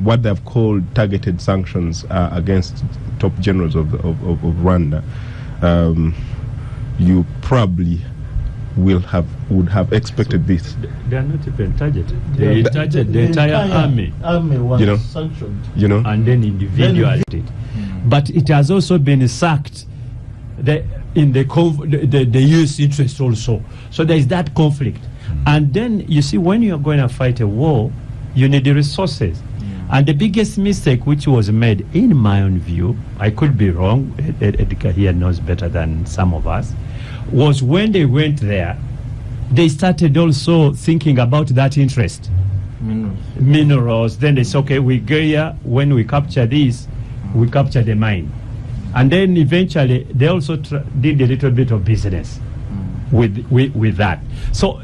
Speaker 3: what they've called targeted sanctions against top generals of Rwanda, you probably would have expected this.
Speaker 11: They are not even targeted. They targeted the entire army.
Speaker 5: Army was sanctioned.
Speaker 11: And then individually. But it has also been sacked in the U.S. interest also. So there is that conflict. And then, you see, when you are going to fight a war, you need the resources. And the biggest mistake which was made, in my own view, I could be wrong, Edgar here knows better than some of us, was when they went there, they started also thinking about that interest. Minerals. Then they said, okay, we go here, when we capture this, we capture the mine. And then eventually they also did a little bit of business with that. So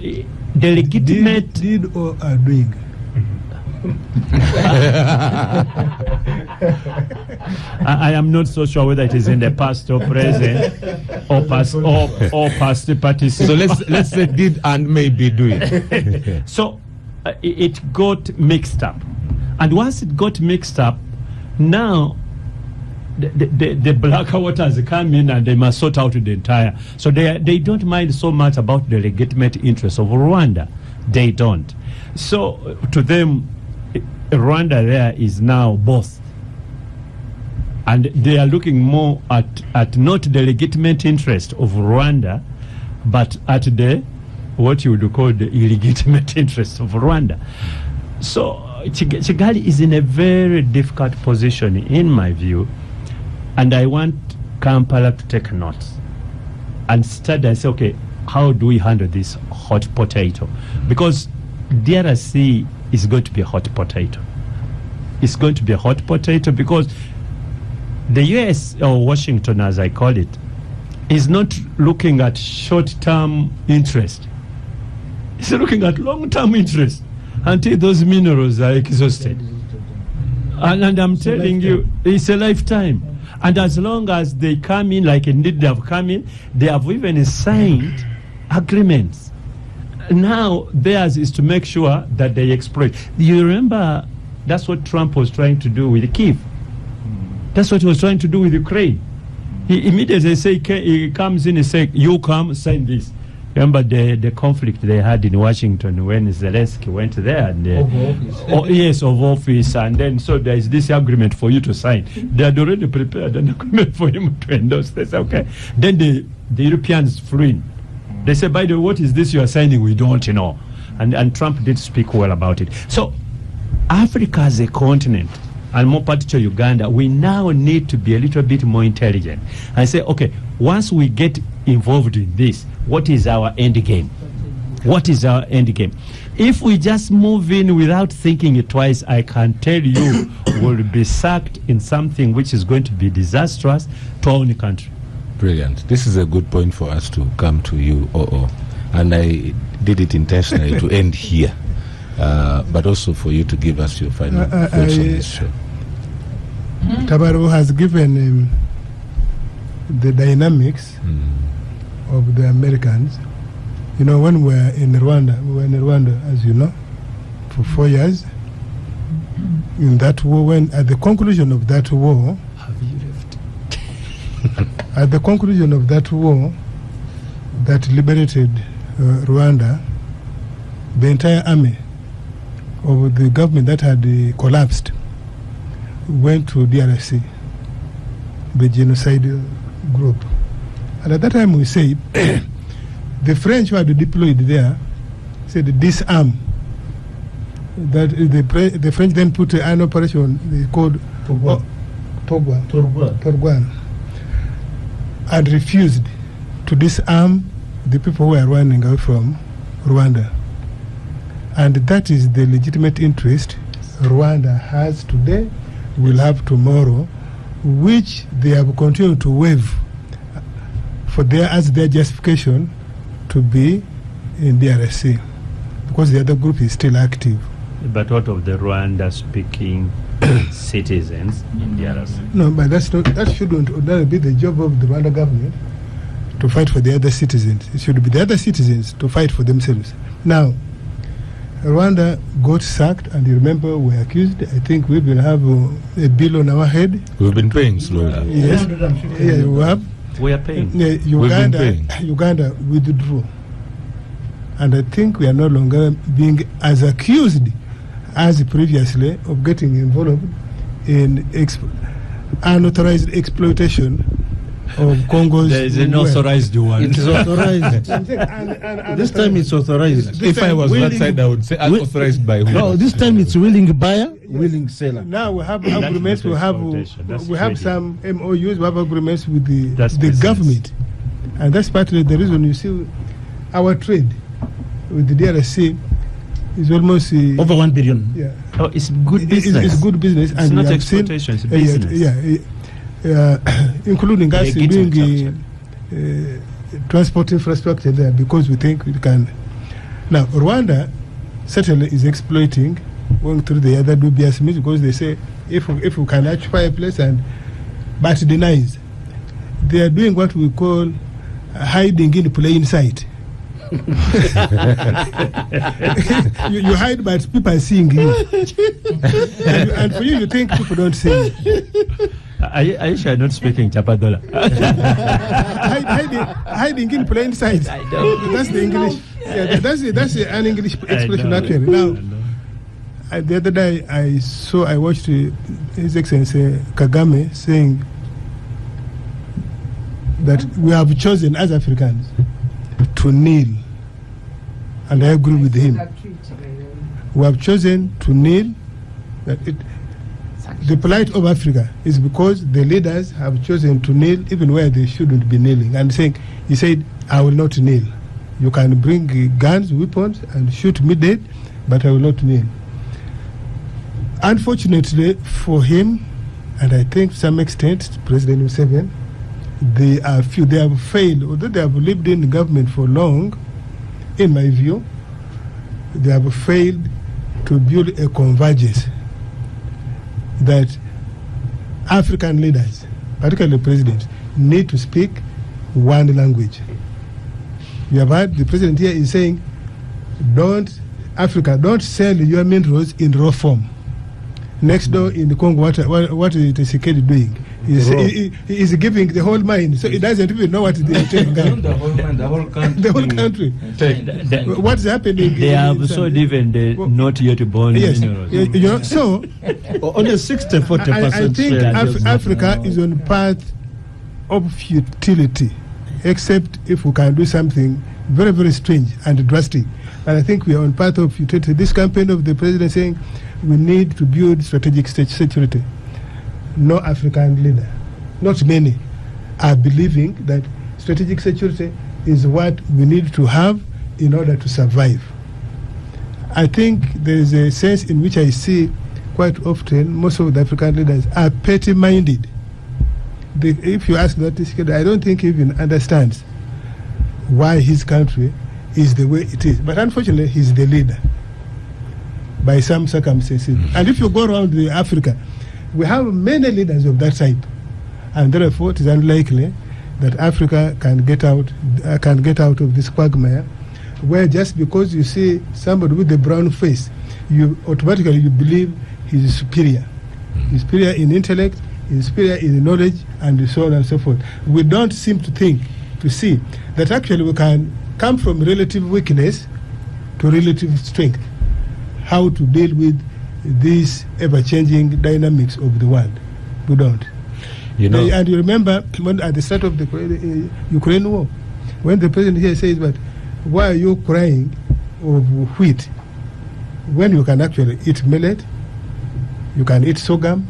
Speaker 11: the legitimate...
Speaker 4: Did or are doing?
Speaker 11: I am not so sure whether it is in the past or present or past participants.
Speaker 1: So let's say did and may be doing.
Speaker 11: So it got mixed up, and once it got mixed up, now the black waters come in and they must sort out the entire. So they don't mind so much about the legitimate interests of Rwanda. They don't. So to them, Rwanda there is now both. And they are looking more at not the legitimate interest of Rwanda, but at the what you would call the illegitimate interest of Rwanda. So Kigali is in a very difficult position, in my view, and I want Kampala to take notes and study and say, okay, how do we handle this hot potato? Because DRC is going to be a hot potato. It's going to be a hot potato because the US, or Washington as I call it, is not looking at short-term interest. It's looking at long-term interest until those minerals are exhausted. And I'm telling you, it's a lifetime. And as long as they come in, like indeed they have come in, they have even signed agreements. Now theirs is to make sure that they exploit. You remember that's what Trump was trying to do with Kyiv. That's what he was trying to do with Ukraine. He immediately he comes in and says, you come, sign this. Remember the conflict they had in Washington when Zelensky went there and of office, and then so there is this agreement for you to sign. They had already prepared an agreement for him to endorse. They said, okay. Then the Europeans flew in. They said, by the way, what is this you are signing? We don't know. And Trump did speak well about it. So Africa as a continent, and more particularly Uganda, we now need to be a little bit more intelligent and say, okay, once we get involved in this, what is our end game? What is our end game? If we just move in without thinking it twice, I can tell you we'll be sucked in something which is going to be disastrous to our own country.
Speaker 1: Brilliant. This is a good point for us to come to you, and I did it intentionally to end here, but also for you to give us your final thoughts on this show.
Speaker 4: Tabaru has given the dynamics of the Americans. You know, when we were in Rwanda, as you know, for 4 years. In that war, when at the conclusion of that war, at the conclusion of that war that liberated Rwanda, the entire army of the government that had collapsed went to DRC, the genocidal group. And at that time we say, the French who had deployed there said disarm. That the French then put an operation they called Torguan, and refused to disarm the people who were running away from Rwanda. And that is the legitimate interest Rwanda has today, will have tomorrow, which they have continued to waive as their justification to be in DRC. because the other group is still active.
Speaker 11: But what of the Rwanda-speaking citizens in DRC?
Speaker 4: No, but that shouldn't ordinarily be the job of the Rwanda government to fight for the other citizens. It should be the other citizens to fight for themselves. Now, Rwanda got sacked, and you remember we were accused. I think we will have a bill on our head.
Speaker 1: We've been paying slowly.
Speaker 4: Yes, yeah, we have.
Speaker 11: We are paying.
Speaker 4: Uganda withdrew, and I think we are no longer being as accused as previously of getting involved in unauthorized exploitation of Congo's.
Speaker 12: There is an authorized one.
Speaker 5: It is authorized. This time it's authorized.
Speaker 1: If I was on that side, I would say unauthorized by who?
Speaker 5: No, this time it's willing buyer, willing seller.
Speaker 4: Now we have agreements. We have some MOUs. We have agreements with the government, and that's partly the reason you see our trade with the DRC is almost
Speaker 5: over 1 billion.
Speaker 4: Yeah.
Speaker 11: Oh, it's good business.
Speaker 4: It's good business,
Speaker 11: it's not exploitation. It's business.
Speaker 4: Including us doing transport infrastructure there because we think we can. Now, Rwanda certainly is exploiting, going through the other dubious means because they say if we can occupy a place but denies, they are doing what we call hiding in plain sight. You hide, but people are seeing you, and for you think people don't see you.
Speaker 11: Aisha are not speaking Chapadola.
Speaker 4: Hiding in plain sight. That's the English. Yeah, that's an English expression actually. Now, the other day I watched His Excellency Kagame saying that we have chosen as Africans to kneel, and I agree with him. We have chosen to kneel. The plight of Africa is because the leaders have chosen to kneel even where they shouldn't be kneeling. And he said, I will not kneel. You can bring guns, weapons, and shoot me dead, but I will not kneel. Unfortunately for him, and I think to some extent President Museveni, they have failed, although they have lived in government for long, in my view, they have failed to build a convergence that African leaders, particularly presidents, need to speak one language. You have heard the president here is saying, don't sell your minerals in raw form. Next door in the Congo, what is Tshisekedi doing? He is giving the whole mine, so he doesn't even know what they are taking.
Speaker 2: The whole country.
Speaker 4: What's happening?
Speaker 11: They have sold even the not yet born minerals.
Speaker 4: So
Speaker 5: only 60-40%.
Speaker 4: I think Africa is on path of futility, except if we can do something very, very strange and drastic. And I think we are on path of futility. This campaign of the president saying we need to build strategic security. No African leader, not many, are believing that strategic security is what we need to have in order to survive. I think there is a sense in which I see quite often most of the African leaders are petty-minded. If you ask that, I don't think he even understands why his country is the way it is. But unfortunately, he's the leader by some circumstances. And if you go around Africa, we have many leaders of that type, and therefore it is unlikely that Africa can get out of this quagmire, where just because you see somebody with a brown face, you automatically believe he is superior. He's superior in intellect, he's superior in knowledge, and so on and so forth. We don't seem to see that actually we can come from relative weakness to relative strength. How to deal with these ever-changing dynamics of the world. We don't. And you remember when at the start of the Ukraine war, when the president here says, but why are you crying of wheat when you can actually eat millet, you can eat sorghum,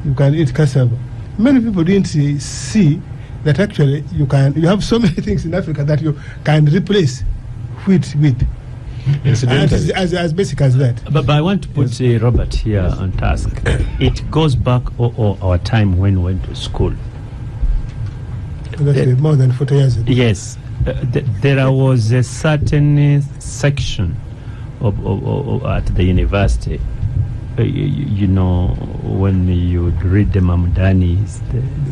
Speaker 4: you can eat cassava? Many people didn't see that actually you have so many things in Africa that you can replace wheat with. As basic as that.
Speaker 11: But I want to put Robert here on task. It goes back our time when we went to school.
Speaker 4: That's more than 40 years ago.
Speaker 11: Yes. There was a certain section at the university, you know, when you read the Mamdanis,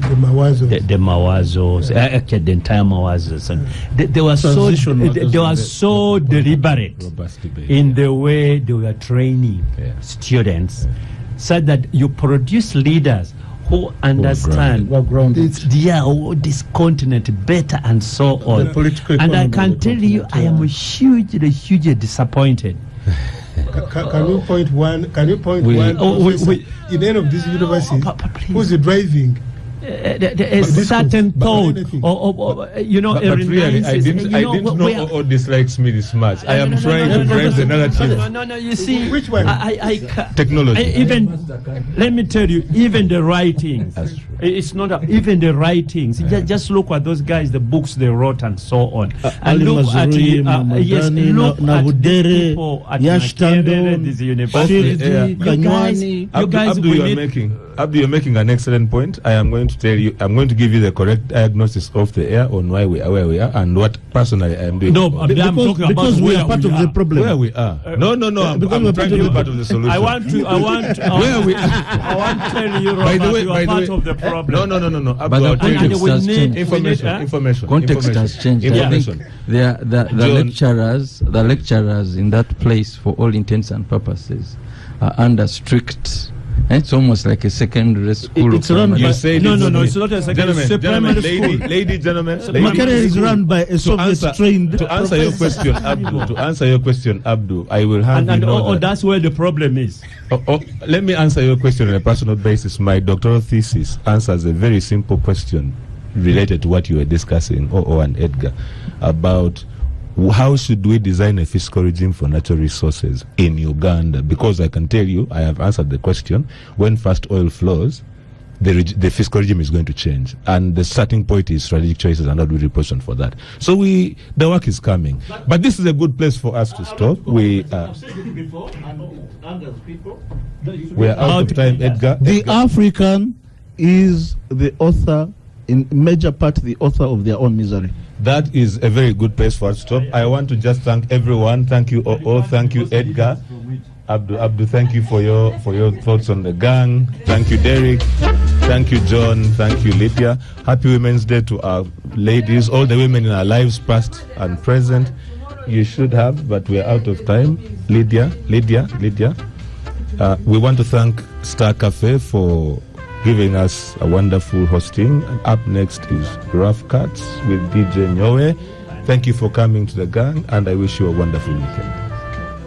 Speaker 4: The Mawazos.
Speaker 11: the Mawazos, actually the entire Mawazos, and they were so deliberate
Speaker 1: Robust debate.
Speaker 11: in the way they were training students, so that you produce leaders who understand this continent better and so on.
Speaker 4: The political
Speaker 11: And I
Speaker 4: economy
Speaker 11: can tell you, I am hugely disappointed.
Speaker 4: Can you point one? Can you point
Speaker 11: We-
Speaker 4: one
Speaker 11: oh, we-
Speaker 4: professor in any of these universities who's driving?
Speaker 11: A certain thought, or you know,
Speaker 1: But
Speaker 11: a
Speaker 1: really, I
Speaker 11: renaissance,
Speaker 1: didn't
Speaker 11: you know,
Speaker 1: know
Speaker 11: we are-
Speaker 1: or dislikes me this much. I am
Speaker 11: No,
Speaker 1: trying to drive the narrative.
Speaker 11: No, you see,
Speaker 4: Which one?
Speaker 1: Technology.
Speaker 11: Even, let me tell you, even the writings,
Speaker 1: That's true.
Speaker 11: it's not even the writings. Just look at those guys, the books they wrote, and so on. And
Speaker 5: Ali
Speaker 11: look at
Speaker 5: Mazrui, Mamadani,
Speaker 11: look at
Speaker 5: Nabudere,
Speaker 11: these people at
Speaker 5: Yashtando,
Speaker 11: Makerere, this university.
Speaker 1: Yeah.
Speaker 11: You guys,
Speaker 1: Abdu, you're making an excellent point. I'm going to give you the correct diagnosis off the air on why we are where we are and what personally I am doing.
Speaker 11: No, I'm talking about
Speaker 5: because we
Speaker 11: where
Speaker 5: are part of the problem.
Speaker 1: Where we are. No. I'm trying to be part of the solution.
Speaker 11: I want to
Speaker 1: Where we are.
Speaker 11: I want to tell you,
Speaker 1: By the
Speaker 11: Robert,
Speaker 1: way,
Speaker 11: you
Speaker 1: by
Speaker 11: are
Speaker 1: the
Speaker 11: part
Speaker 1: way,
Speaker 11: of the problem.
Speaker 1: No.
Speaker 2: But
Speaker 1: Abdu,
Speaker 2: the
Speaker 1: I'll tell you.
Speaker 2: context has changed.
Speaker 1: Information.
Speaker 2: Context has changed. I think
Speaker 1: Information.
Speaker 2: the lecturers in that place, for all intents and purposes, are under strict. It's almost like a secondary school.
Speaker 5: It's run by-
Speaker 1: You said
Speaker 11: No,
Speaker 1: it's-
Speaker 11: it's not a secondary, it's a primary school.
Speaker 1: Gentlemen.
Speaker 5: Makerere is run by a Soviet-trained
Speaker 1: To answer your question, Abdu, I will have
Speaker 11: And
Speaker 1: you know that.
Speaker 11: that's where the problem is.
Speaker 1: Let me answer your question on a personal basis. My doctoral thesis answers a very simple question related to what you were discussing, and Edgar, about how should we design a fiscal regime for natural resources in Uganda? Because I can tell you, I have answered the question. When first oil flows, the fiscal regime is going to change, and the starting point is strategic choices, and how do we reposition for that? So the work is coming, but this is a good place for us to stop. We are out of time, Edgar.
Speaker 5: The African is the author, in major part, the author of their own misery.
Speaker 1: That is a very good place for us to stop. I want to just thank everyone. Thank you all. Thank you, Edgar. Abdu, thank you for your thoughts on the gang. Thank you, Derek. Thank you, John. Thank you, Lydia. Happy Women's Day to our ladies, all the women in our lives, past and present. You should have, but we are out of time. Lydia. We want to thank Star Cafe for giving us a wonderful hosting. Up next is Rough Cuts with DJ Nyoe. Thank you for coming to the gang, and I wish you a wonderful weekend.